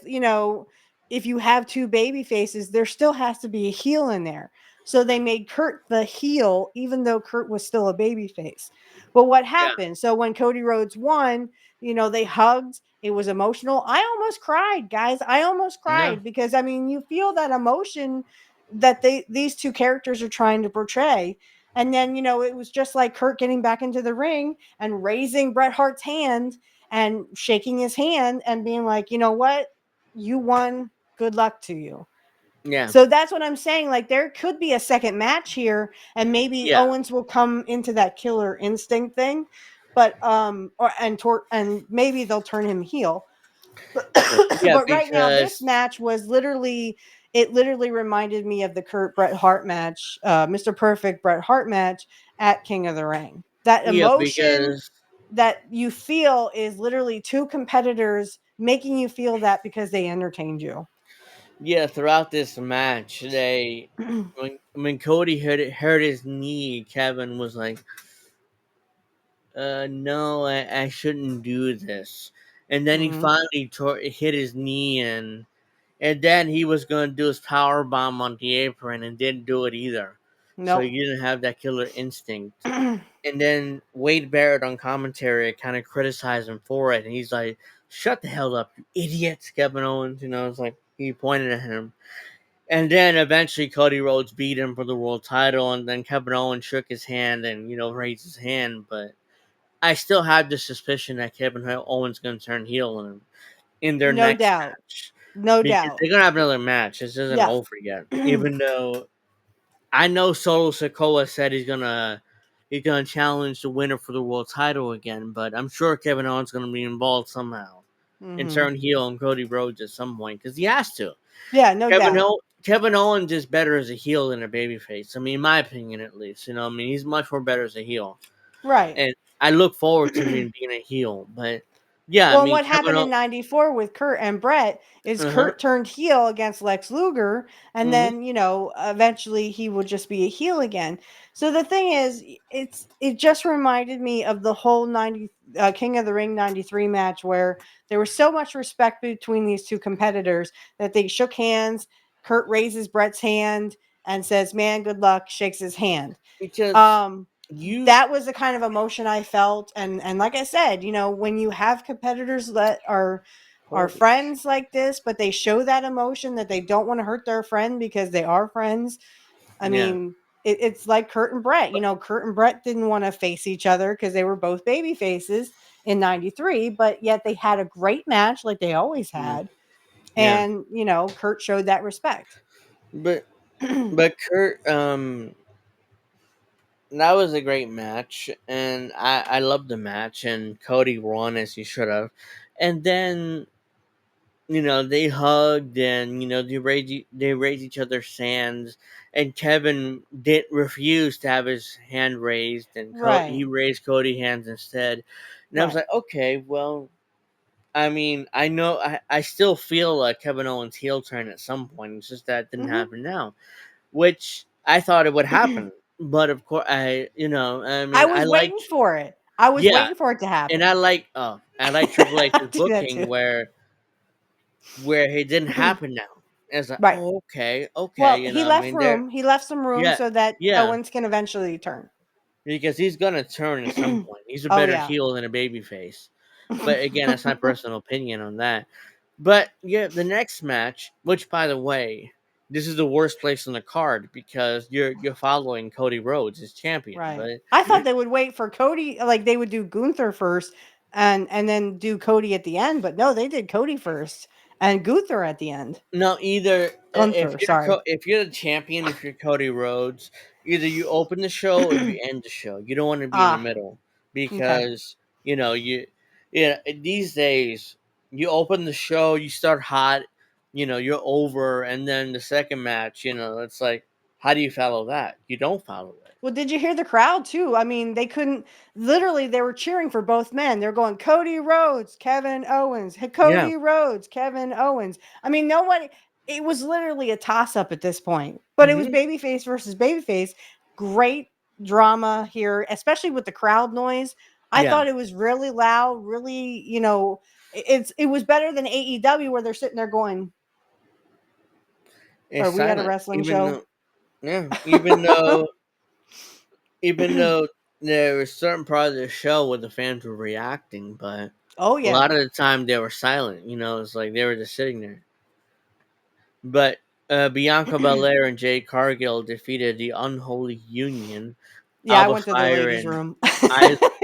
if you have two baby faces, there still has to be a heel in there. So they made Curt the heel, even though Curt was still a baby face. But what happened? Yeah. So when Cody Rhodes won, they hugged. It was emotional. I almost cried, guys. I almost cried because, I mean, you feel that emotion that these two characters are trying to portray. And then, it was just like Curt getting back into the ring and raising Bret Hart's hand and shaking his hand and being like, you know what? You won. Good luck to you. Yeah. So that's what I'm saying. Like, there could be a second match here, and maybe Owens will come into that killer instinct thing, but and maybe they'll turn him heel. Yeah, But right now, this because match was literally, it literally reminded me of the Kurt Bret Hart match, Mr. Perfect Bret Hart match at King of the Ring. That yeah, emotion because that you feel is literally two competitors making you feel that because they entertained you. yeah, throughout this match, they when Cody hurt his knee, Kevin was like, no, I shouldn't do this. And then he Hmm. finally hit his knee, and then he was going to do his power bomb on the apron and didn't do it either. So Nope. he didn't have that killer instinct. And then Wade Barrett on commentary kind of criticized him for it, and he's like, "Shut the hell up, you idiots!" Kevin Owens, it's like he pointed at him. And then eventually Cody Rhodes beat him for the world title, and then Kevin Owens shook his hand and raised his hand, but I still have the suspicion that Kevin Owens going to turn heel on him in their No next doubt. match, No because doubt. they're gonna have another match. This isn't Yeah. over yet. Even though I know Solo Sikoa said he's gonna challenge the winner for the world title again, but I'm sure Kevin Owens gonna be involved somehow and Hmm. turn heel on Cody Rhodes at some point because he has to. Yeah, no doubt. Kevin Owens is better as a heel than a babyface. I mean, in my opinion, at least. I mean, he's much more better as a heel, Right. and I look forward to him being a heel. But yeah, I Well, mean, what happened in '94 with Kurt and Brett is uh huh, Kurt turned heel against Lex Luger, and hmm then eventually he would just be a heel again. So the thing is, it just reminded me of the whole King of the Ring '93 match where there was so much respect between these two competitors that they shook hands. Kurt raises Brett's hand and says, "Man, good luck." Shakes his hand. because Um, you, that was the kind of emotion I felt, and like I said, when you have competitors that are holy, friends like this, but they show that emotion that they don't want to hurt their friend because they are friends. I yeah, mean, it's like Kurt and Brett. Kurt and Brett didn't want to face each other because they were both baby faces in '93, but yet they had a great match like they always mm, had, yeah, and Kurt showed that respect. but Kurt, that was a great match, and I loved the match, and Cody won as he should have, and then they hugged and they raised each other's hands, and Kevin did refuse to have his hand raised, and he Right, raised Cody's hands instead, and I was right. like, okay, well, I mean, I know I still feel like Kevin Owens heel turn at some point. It's just that it didn't Hmm. happen now, which I thought it would happen, but of course I I mean, I was like, waiting for it. I was yeah, waiting for it to and happen. I like Triple I H's do that too. booking where it didn't happen now. And it's like, Right. oh, okay, Well, he I left mean, there, room. He left some room yeah, so that yeah, Owens can eventually turn. because he's gonna turn at some point. He's a Oh better yeah. heel than a babyface. But again, that's my personal opinion on that. But yeah, the next match, which by the way, this is the worst place on the card because you're following Cody Rhodes as champion. Right. But I thought they would wait for Cody, like they would do Gunther first and then do Cody at the end, but no, they did Cody first and Gunther at the end. no, either Gunther, sorry. if you're the champion, if you're Cody Rhodes, either you open the show or you end the show. You don't want to be in the Ah, middle okay. because you yeah, these days you open the show, you start hot, you're over, and then the second match, it's like, how do you follow that? You don't follow it. Well, did you hear the crowd too? I mean, they couldn't literally they were cheering for both men. They're going Cody Rhodes, Kevin Owens, Yeah. Cody Rhodes, Kevin Owens. I mean, nobody it was literally a toss up at this point. But it was hmm babyface versus babyface. Great drama here, especially with the crowd noise. I Yeah. thought it was really loud, really, it was better than AEW where they're sitting there going, It's "Are we at a silent, wrestling show?" even though there was certain part of the show where the fans were reacting, but Oh a lot yeah. of the time they were silent. It's like they were just sitting there. But Bianca Belair and Jade Cargill defeated the Unholy Union, Yeah, I Alba went to the Fire ladies' and room.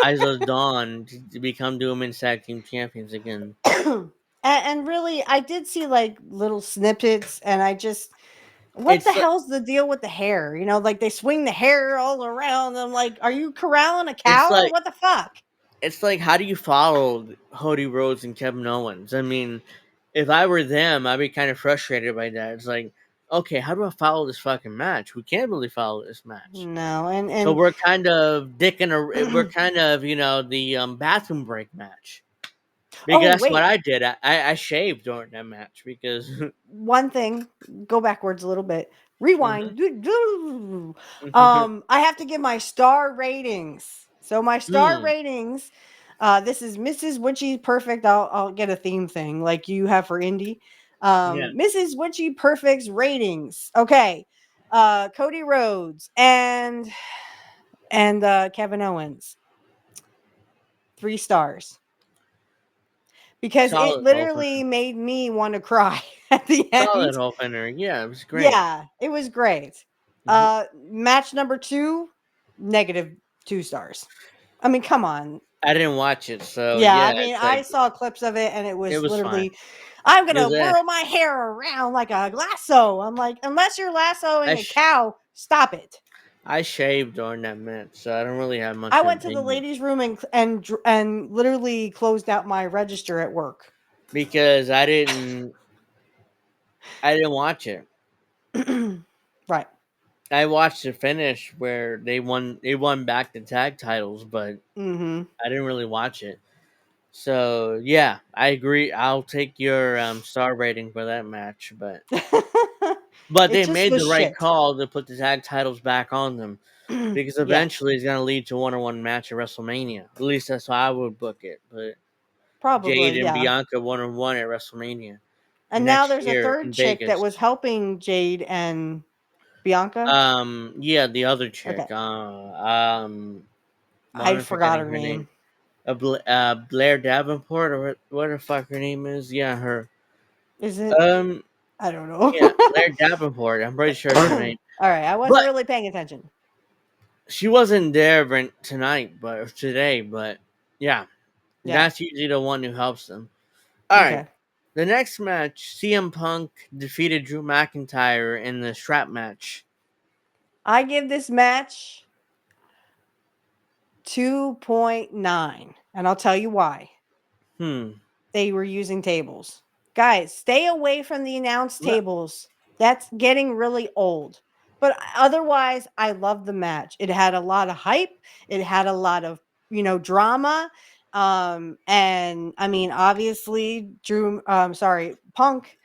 Isla Dawn to become the women's tag team champions again. And really, I did see like little snippets, and I just, what the It's hell's the deal with the hair? Like they swing the hair all around. I'm like, are you corralling a it's cow or like what the fuck? it's like, how do you follow Cody Rhodes and Kevin Owens? I mean, if I were them, I'd be kind of frustrated by that. It's like, okay, how do I follow this fucking match? We can't really follow this match. No, and So and we're kind of we're kind of, the bathroom break match. Because oh that's what wait, I did. I shaved during that match because one thing, go backwards a little bit, rewind. I have to give my star ratings. So my star Hmm. ratings, this is Mrs. Witchy Perfect. I'll get a theme thing like you have for Indy. Yeah, Mrs. Witchy Perfect's ratings. Okay. Cody Rhodes and Kevin Owens. 3 stars. Because it solid literally opener. made me want to cry at the Solid end. opener. Yeah, it was great. Yeah, it was great. Mhm. Match number 2, negative 2 stars. I mean, come on. I didn't watch it, so Yeah, yeah, I mean, it's I like saw clips of it and it it was was fine. literally, I'm It gonna was whirl my hair around like a lasso. I'm like, unless you're lassoing a cow, stop it. I shaved during that match, so I don't really have much I of an went to the opinion ladies' room and literally closed out my register at work. because I didn't watch it. Right. I watched the finish where they won back the tag titles, but Mm-hmm. I didn't really watch it. So yeah, I agree. I'll take your star rating for that match, but It they just made was the right shit. call to put the tag titles back on them because Yeah, eventually it's gonna lead to a one-on-one match at WrestleMania. At least that's how I would book it. But Jade probably, and yeah. Bianca one-on-one at WrestleMania And now next there's a year third in chick that Vegas. was helping Jade and Bianca. Yeah, the other Okay. chick. Why am I I forgot forgetting her her name? name. Blair Davenport, or what the fuck her name is? Yeah, her. Is it? Um, I don't know. yeah, Blair Davenport. I'm pretty sure it's her name. All right, I wasn't But really paying attention. she wasn't there tonight, but today. But yeah, Yeah. that's usually the one who helps them. All right. Okay. The next match, CM Punk defeated Drew McIntyre in the strap match. I give this match 2.9, and I'll tell you why. Hmm. They were using tables. Guys, stay away from the announce Well, tables. That's getting really old. But otherwise, I love the match. It had a lot of hype. It had a lot of, drama. And I mean, obviously, Punk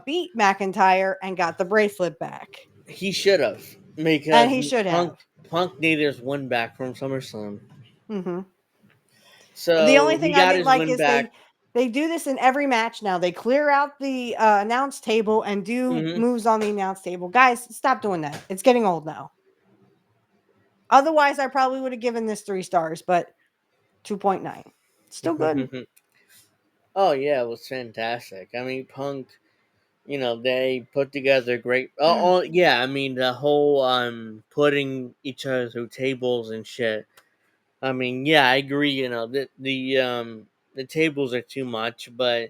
beat McIntyre and got the bracelet back. he should have And because he should Punk have. Punk needed his win back from SummerSlam. hmm The only So he thing I got didn't his like win is back. they do this in every match now. They clear out the announce table and do Hmm. moves on the announce table. Guys, stop doing that. It's getting old now. Otherwise, I probably would have given this 3 stars, but 2.9. Still good. Oh yeah, it was fantastic. I mean, Punk. They put together great. Oh yeah, I mean the whole putting each other through tables and shit. I mean, yeah, I agree. The tables are too much, but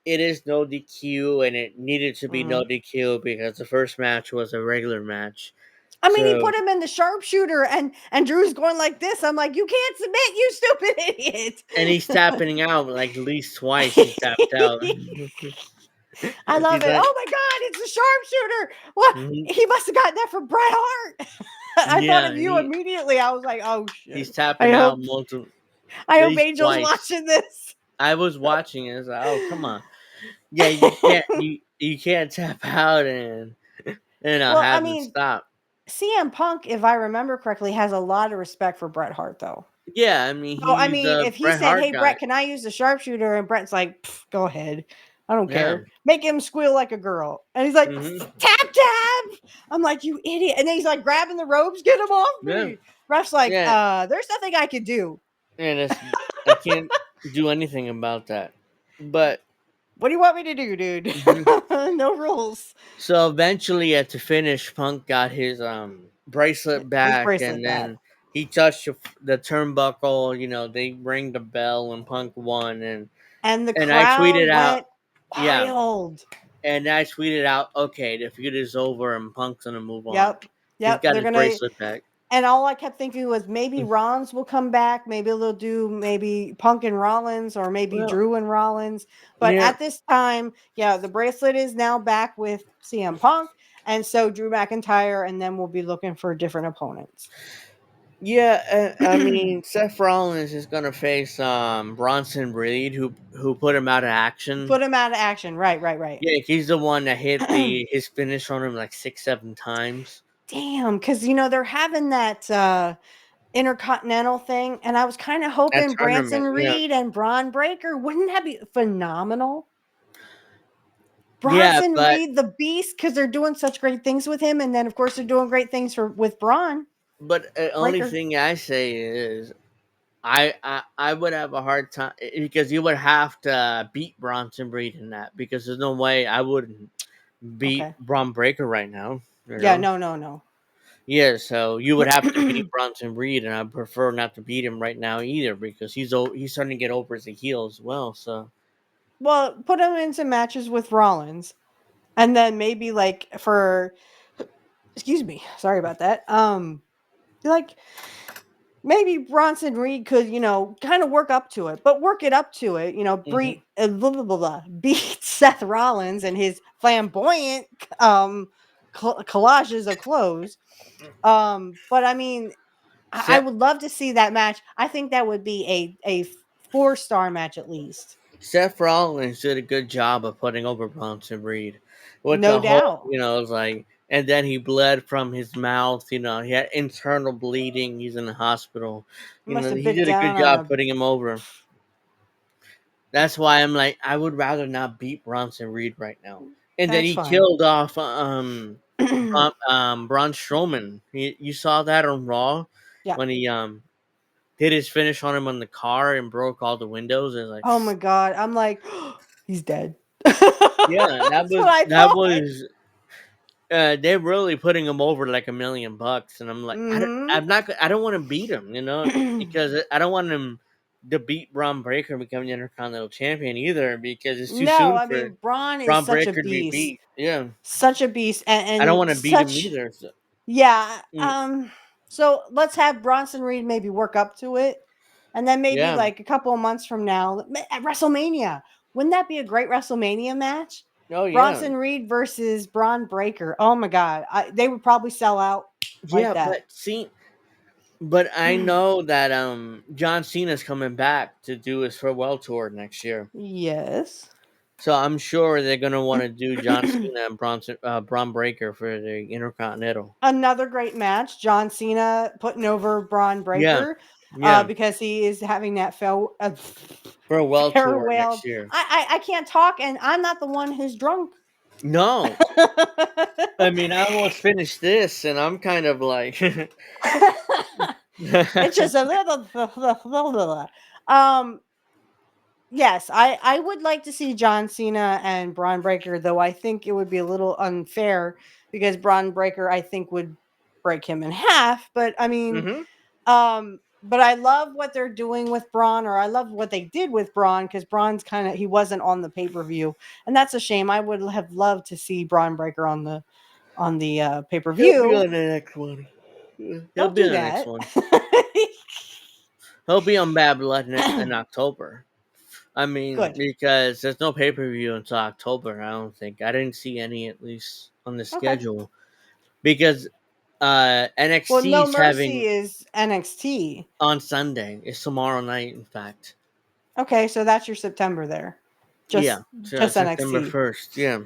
it is no DQ, and it needed to be no Mhm. DQ because the first match was a regular match. I mean, he So put him in the sharpshooter, and Drew's going like this. I'm like, you can't submit, you stupid idiot. and he's tapping out like at least twice. He tapped out. I love He's it. like, Oh my god, it's a sharpshooter. What? mhm. He must have gotten that from Bret Hart. I thought Yeah, of you immediately. I was like, oh shit. he's I tapping out hope multiple, I at hope least Angel's twice. watching this. I was watching it. I was like, oh come on. Yeah, you can't tap out and Well, I have them mean, stop. CM Punk, if I remember correctly, has a lot of respect for Bret Hart, though. Yeah, I mean So, I he's mean, a if he Bret said, Hart "Hey, guy. Bret, can I use the sharpshooter?" and Bret's like, "Go ahead, I don't Yeah. care," make him squeal like a girl, and he's like, Hmm. "Tap tap!" I'm like, "You idiot!" And then he's like grabbing the ropes, "Get him off Yeah. me!" Ref's like, Yeah. "There's nothing I could do." And I can't do anything about that. But What do you want me to do, dude? mhm. No rules. So eventually at the finish, Punk got his bracelet His back, bracelet and back, then he touched the turnbuckle. They rang the bell, and Punk won. and the And I tweeted crowd out, went yeah, wild. and I tweeted out, okay, the feud is over, and Punk's gonna move on. Yep, He's yep. got They're his gonna bracelet back. And all I kept thinking was maybe Rollins will come back. Maybe they'll do maybe Punk and Rollins or maybe Well, Drew and Rollins. But yeah, at this time, yeah, the bracelet is now back with CM Punk. And so Drew McIntyre, and then we'll be looking for different opponents. yeah. I mean, Seth Rollins is gonna face Bronson Reed, who put him out of action. Put him out of action. Right, right, right. Yeah, he's the one that hit the his finish on him like 6, 7 times. Damn, because they're having that intercontinental thing, and I was kind of That hoping Branson tournament, yeah, Reed and Braun Breaker, wouldn't that be phenomenal? yeah, Bronson but Reed, the beast, because they're doing such great things with him, and then of course they're doing great things with Braun the only Breaker. thing I say is I would have a hard time because you would have to beat Bronson Reed in that because there's no way I wouldn't beat Okay. Braun Breaker right now. You Yeah, know? no, no, no. Yeah, so you would have to beat Bronson Reed, and I prefer not to beat him right now either because he's starting to get over as a heel as well. So Well, put him in some matches with Rollins, and then maybe like for, excuse me, sorry about that. Like maybe Bronson Reed could, kind of work up to it, but work it up to it, mhm. blah, blah, blah, blah, beat Seth Rollins and his flamboyant um collages of clothes. But I mean, I Seth would love to see that match. I think that would be a 4-star match at least. Seth Rollins did a good job of putting over Bronson Reed with No the whole, doubt. it was like, and then he bled from his mouth. He had internal bleeding. He's in the hospital. Must have He bit did a down good on job a. putting him over. That's why I'm like, I would rather not beat Bronson Reed right now. And then That's he fine. killed off Braun Strowman. You saw that on Raw Yeah. when he did his finish on him on the car and broke all the windows. And like, Oh my god. I'm like, he's dead. yeah, That's what I that thought. was they're really putting him over like $1 million, and I'm like, Mm-hmm. I don't want to beat him, because I don't want him to beat Braun Breaker and become the Intercontinental Champion either, because it's too No, soon I for mean Braun is Braun such a Breaker to be beast. beat. Yeah, Such a beast I don't and want to beat him such. either. So, Yeah. mm, So let's have Bronson Reed maybe work up to it. And then maybe yeah, like a couple of months from now at WrestleMania. Wouldn't that be a great WrestleMania match? oh yeah, Bronson Reed versus Braun Breaker. Oh my god. They would probably sell out like yeah. that. But I know that John Cena's coming back to do his farewell tour next year. Yes. So I'm sure they're gonna want to do John Cena and Braun Breaker for the Intercontinental. Another great match. John Cena putting over Braun Yeah, Breaker yeah, because he is having that farewell tour farewell. next year. I can't talk, and I'm not the one who's drunk. No, I mean I almost finished this, and I'm kind of like, It's just a little. um. Yes, I would like to see John Cena and Braun Breaker, though I think it would be a little unfair because Braun Breaker I think would break him in half. But I mean, hmm but I love what they're doing with Braun, or I love what they did with Braun because Braun's he wasn't on the pay per view, and that's a shame. I would have loved to see Braun Breaker on the pay per he'll be view. on the next one. He'll Don't be do on the next that. one. He'll be on Bad Blood in October. I mean, Good. because there's no pay per view until October. I don't think I didn't see any at least on the Okay. schedule because Well, No NXT's Mercy having is NXT. on Sunday. It's tomorrow night, in fact. Okay, so that's your September there. Yeah, Just so just September NXT. 1st. Yeah.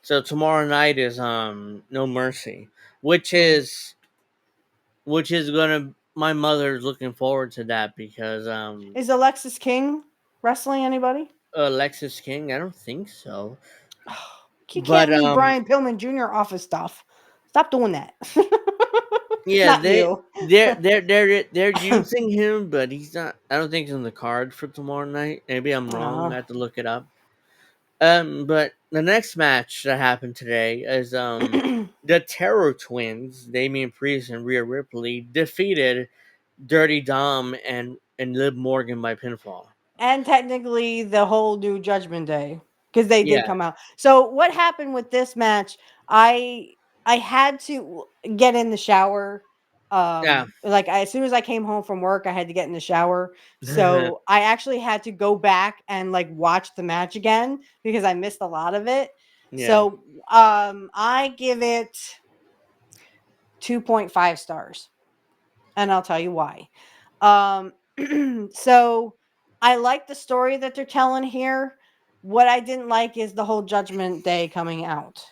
So tomorrow night is No Mercy, which Mm. is gonna my mother's looking forward to that because Is Alexis King wrestling anybody? Alexis King, I don't think so. You can't But leave Brian Pillman Jr. off his stuff. Stop doing that. yeah, Not you. they're using him, but he's not. I don't think he's on the card for tomorrow night. Maybe I'm wrong. I Uh, have to look it up. But the next match that happened today is the Terror Twins, Damian Priest and Rhea Ripley, defeated Dirty Dom and Liv Morgan by pinfall. and technically the whole new Judgment Day because they did Yeah. come out. So what happened with this match? I had to get in the shower Yeah. Like as soon as I came home from work, I had to get in the shower. So I actually had to go back and like watch the match again because I missed a lot of it. Yeah. So I give it 2.5 stars. And I'll tell you why. Um so I like the story that they're telling here. What I didn't like is the whole Judgment Day coming out.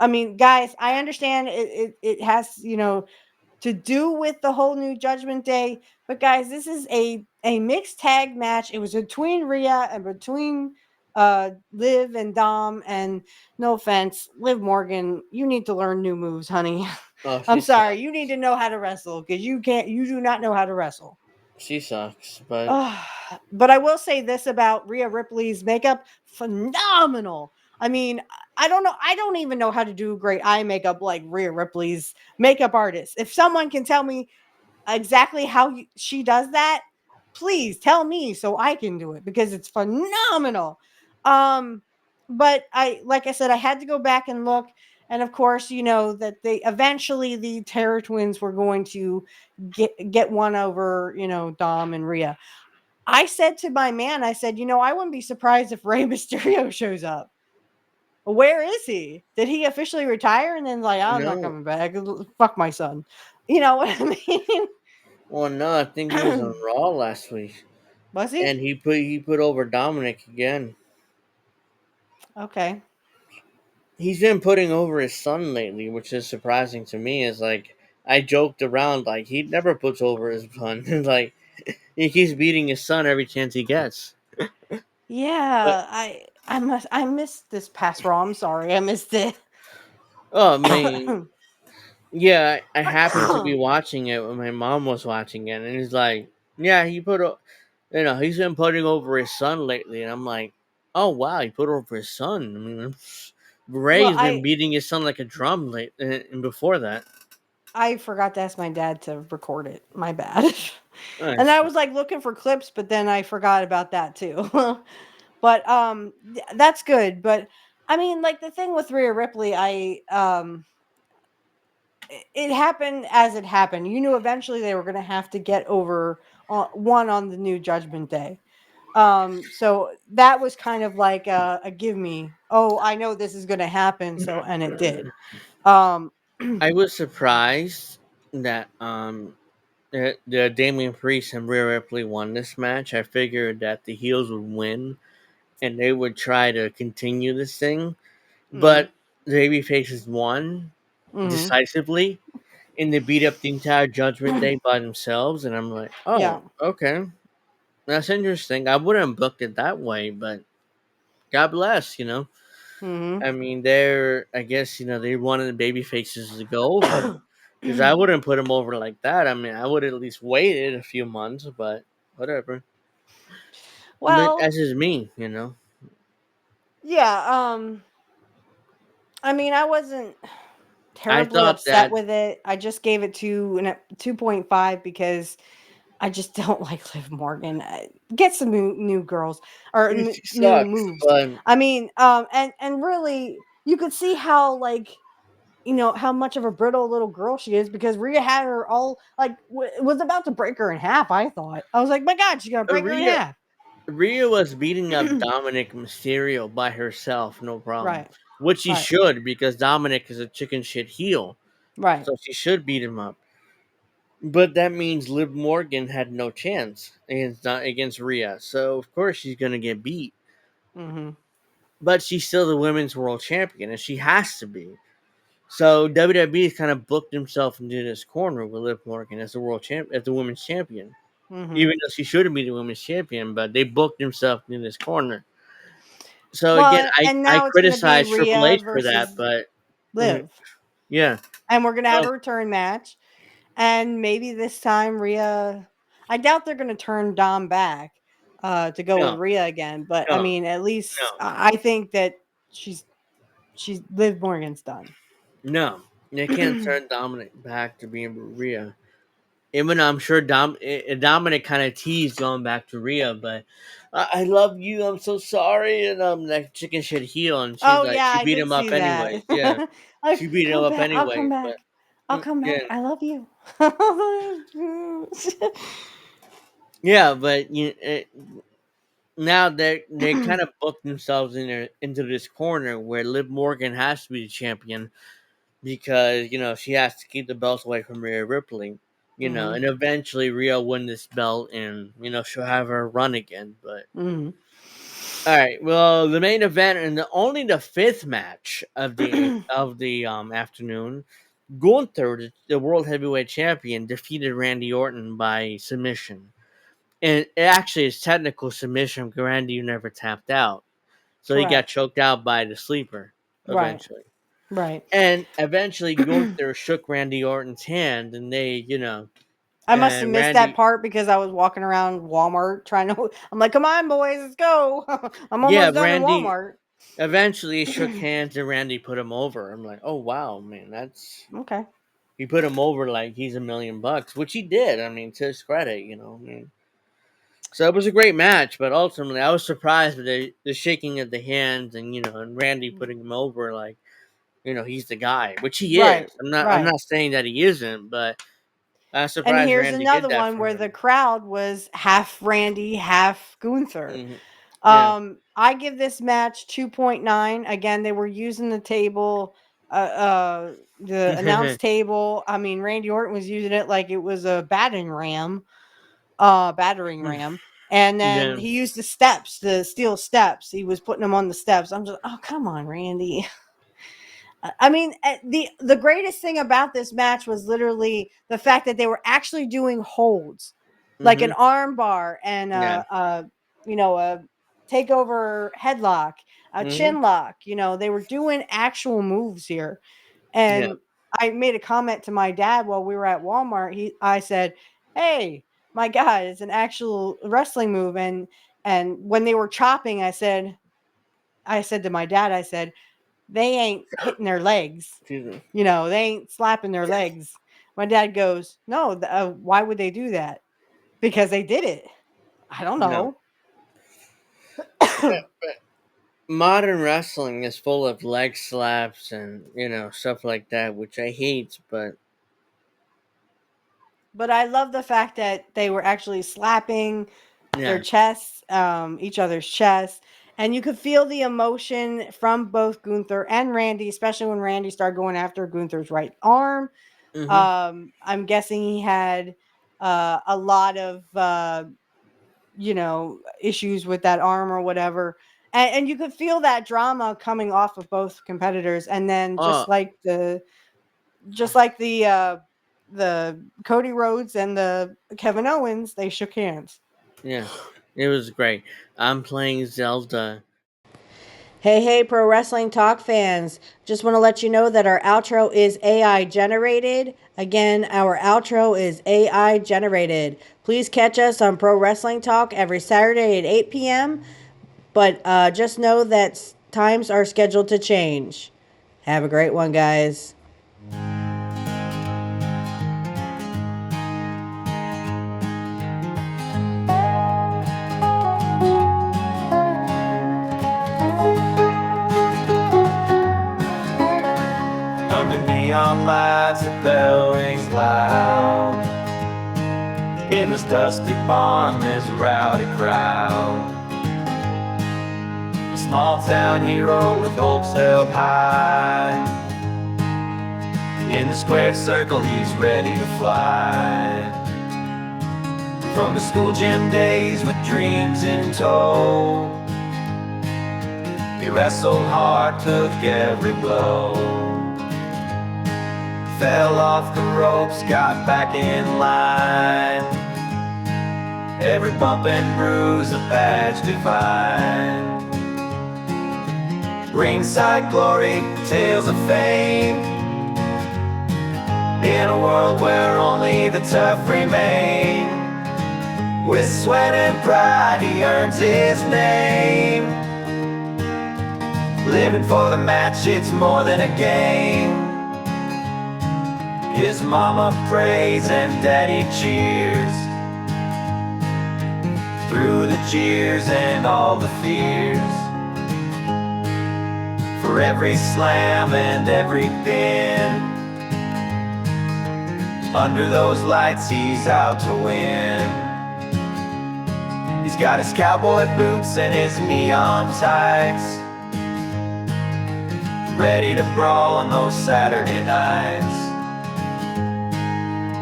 I mean, guys, I understand it has, to do with the whole new Judgment Day. But guys, this is a mixed tag match. It was between Rhea and between Liv and Dom. And no offense, Liv Morgan, you need to learn new moves, honey. Oh, I'm she sorry, sucks. you need to know how to wrestle because you do not know how to wrestle. She sucks. But Ugh. But I will say this about Rhea Ripley's makeup, phenomenal. I mean, I don't know. I don't even know how to do great eye makeup like Rhea Ripley's makeup artist. If someone can tell me exactly how she does that, please tell me so I can do it because it's phenomenal. Um, but like I said, I had to go back and look, and of course, you know that they eventually the Terror Twins were going to get one over, Dom and Rhea. I said to my man, I said, I wouldn't be surprised if Rey Mysterio shows up. Where is he? Did he officially retire? And then like, I'm not no. coming back. Fuck my son. You know what I mean? Well, no, I think he was on Raw last week, Was he? and he put over Dominic again. Okay. He's been putting over his son lately, which is surprising to me. Is like I joked around like he never puts over his son. Like he keeps beating his son every chance he gets. But Yeah, I missed this past Raw. I'm sorry, I missed it. oh, I mean, yeah, I happened to be watching it when my mom was watching it, and he's like, "Yeah, he's been putting over his son lately," and I'm like, "Oh wow, he put over his son." I mean, well, Ray's been beating his son like a drum late, and before that, I forgot to ask my dad to record it. My bad. And nice. I was like looking for clips, but then I forgot about that too. But that's good. But I mean, like the thing with Rhea Ripley, it happened as it happened. You knew eventually they were going to have to get over one on the new Judgment Day. So that was kind of like a give me. Oh, I know this is going to happen. So and it did. Um, I was surprised that the Damian Priest and Rhea Ripley won this match. I figured that the heels would win and they would try to continue this thing, mhm, but the baby faces won mhm. decisively and they beat up the entire Judgment Day by themselves. And I'm like, Yeah. oh, okay, that's interesting. I wouldn't have booked it that way, but God bless. Mhm. I mean, I guess, they wanted the baby faces to go over. Because I wouldn't put them over like that. I mean, I would at least waited a few months, but whatever. But Well, that's just me. yeah. I mean, I wasn't I terribly thought upset that with it. I just gave it 2.5 because I just don't like Liv Morgan. Get some new girls or she new sucks, moves. but I mean, and really, you could see how like how much of a brittle little girl she is because Rhea had her all like was about to break her in half. I thought I was like, my God, she's gonna break her in Rhea half. Rhea was beating up Dominic Mysterio by herself, no problem. Right, Which she right, should, because Dominic is a chicken shit heel, right. so she should beat him up. But that means Liv Morgan had no chance against Rhea, so of course she's gonna get beat. Mm-hmm. But she's still the women's world champion, and she has to be. So WWE has kind of booked himself into this corner with Liv Morgan as the as the women's champion, Mm-hmm. even though she shouldn't be the women's champion. But they booked himself in this corner. So again, Well, I and I now it's gonna be criticize Triple Rhea H for that, versus but mhm, Liv. yeah, And we're gonna have no, a return match. And maybe this time Rhea, I doubt they're gonna turn Dom back to go with no, Rhea again. But I no, mean, at least no, I think that she's she's Liv Morgan's done. no. They can't turn Dominic back to being Rhea. Even though I'm sure Dominic kind of teased going back to Rhea, but I love you. I'm so sorry, and like chicken shit heel, and Oh she yeah, I beat did him up see that. anyways. Yeah, Like, she beat him come up back, I'll come anyways. But back. I'll come back. Yeah. I love you. Yeah, but now they kind of booked themselves into this corner where Liv Morgan has to be the champion because she has to keep the belt away from Rhea Ripley. Mhm. And eventually Rhea will win this belt, and she'll have her run again. But Mhm. all right, well, the main event and only the fifth match of the afternoon, Gunther, the world heavyweight champion, defeated Randy Orton by submission. And it actually is technical submission because Randy never tapped out. So he got Correct. choked out by the sleeper Right. eventually. Right. And eventually Gunther shook Randy Orton's hand, and I must have and missed that Randy, part because I was walking around Walmart trying to. I'm like, come on, boys, let's go. I'm yeah, almost done in Randy Walmart. eventually shook hands and Randy put him over. I'm like, oh wow, man, Okay. he put him over like he's $1,000,000, which he did. I mean, to his credit, I mean. So it was a great match, but ultimately I was surprised with the shaking of the hands and Randy putting him over like he's the guy, which he is. Right. I'm Right. not saying that he isn't, but I'm And surprised here's Randy did another that one for where the him. crowd was half Randy, half Gunther. Hmm. Yeah. I give this match 2.9. Again, they were using the table, the announce table. I mean, Randy Orton was using it like it was a battering ram. And then Yeah. he used the steps, the steel steps. He was putting them on the steps. I'm just, oh, come on, Randy. I mean, the greatest thing about this match was literally the fact that they were actually doing holds, like an Hmm. arm bar and Yeah. a takeover headlock, a Hmm. chin lock. They were doing actual moves here. Yeah. And I made a comment to my dad while we were at Walmart. I said, "Hey, my God, it's an actual wrestling move." And when they were chopping, I said to my dad, I said, they ain't hitting their legs. Excuse me. They ain't slapping their legs. My dad goes, no, why would they do that? Because they did it. I don't No. know. Modern wrestling is full of leg slaps and stuff like that, which I hate. But But I love the fact that they were actually slapping their yeah. chests, each other's chests. And you could feel the emotion from both Gunther and Randy, especially when Randy started going after Gunther's right arm. Hmm. I'm guessing he had a lot of issues with that arm or whatever. And you could feel that drama coming off of both competitors. And then Oh the Cody Rhodes and the Kevin Owens, they shook hands. yeah, it was great. I'm playing Zelda. Hey, hey, Pro Wrestling Talk fans. Just want to let you know that our outro is AI generated. Again, our outro is AI generated. Please catch us on Pro Wrestling Talk every Saturday at 8 p.m. But just know that times are scheduled to change. Have a great one, guys. Under neon lights, the bell rings loud. In this dusty barn, there's a rowdy crowd. A small town hero with hopes held high. In the square circle, he's ready to fly. From the school gym days with dreams in tow, he wrestled hard, took every blow. Fell off the ropes, got back in line. Every bump and bruise a badge divine. Ringside glory, tales of fame. In a world where only the tough remain. With sweat and pride he earns his name. Living for the match, it's more than a game. His mama prays and daddy cheers. Through the jeers and all the fears. For every slam and every pin, Under those lights he's out to win. He's got his cowboy boots and his neon tights, ready to brawl on those Saturday nights.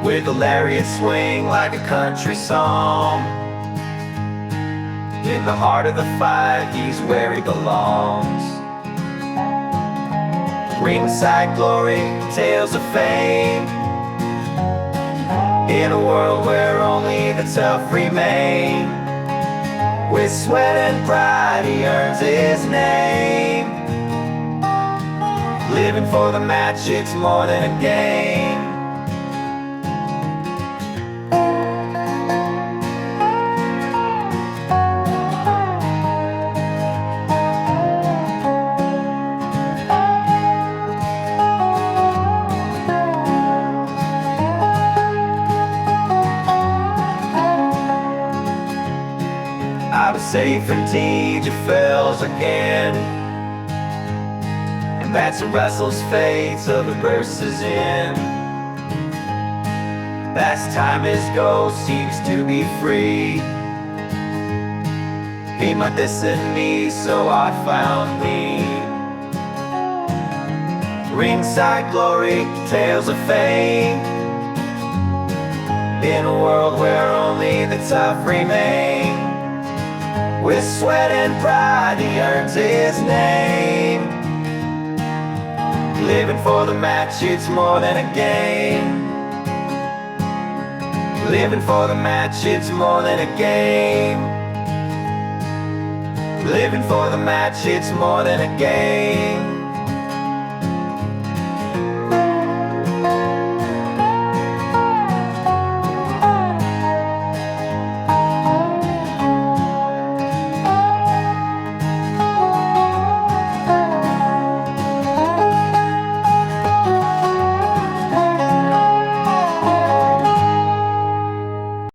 With a lariat swing like a country song, in the heart of the fight he's where he belongs. Ringside glory, tales of fame, in a world where only the tough remain. With sweat and pride he earns his name. Living for the match, it's more than a game. I was safe indeed, you fails again, and that's a wrestle's fate, so the burst is in. Past time his ghost seeks to be free. Be my destiny, so I found me. Ringside glory, tales of fame, in a world where only the tough remain. With sweat and pride he earns his name. Living for the match, it's more than a game. Living for the match, it's more than a game. Living for the match, it's more than a game.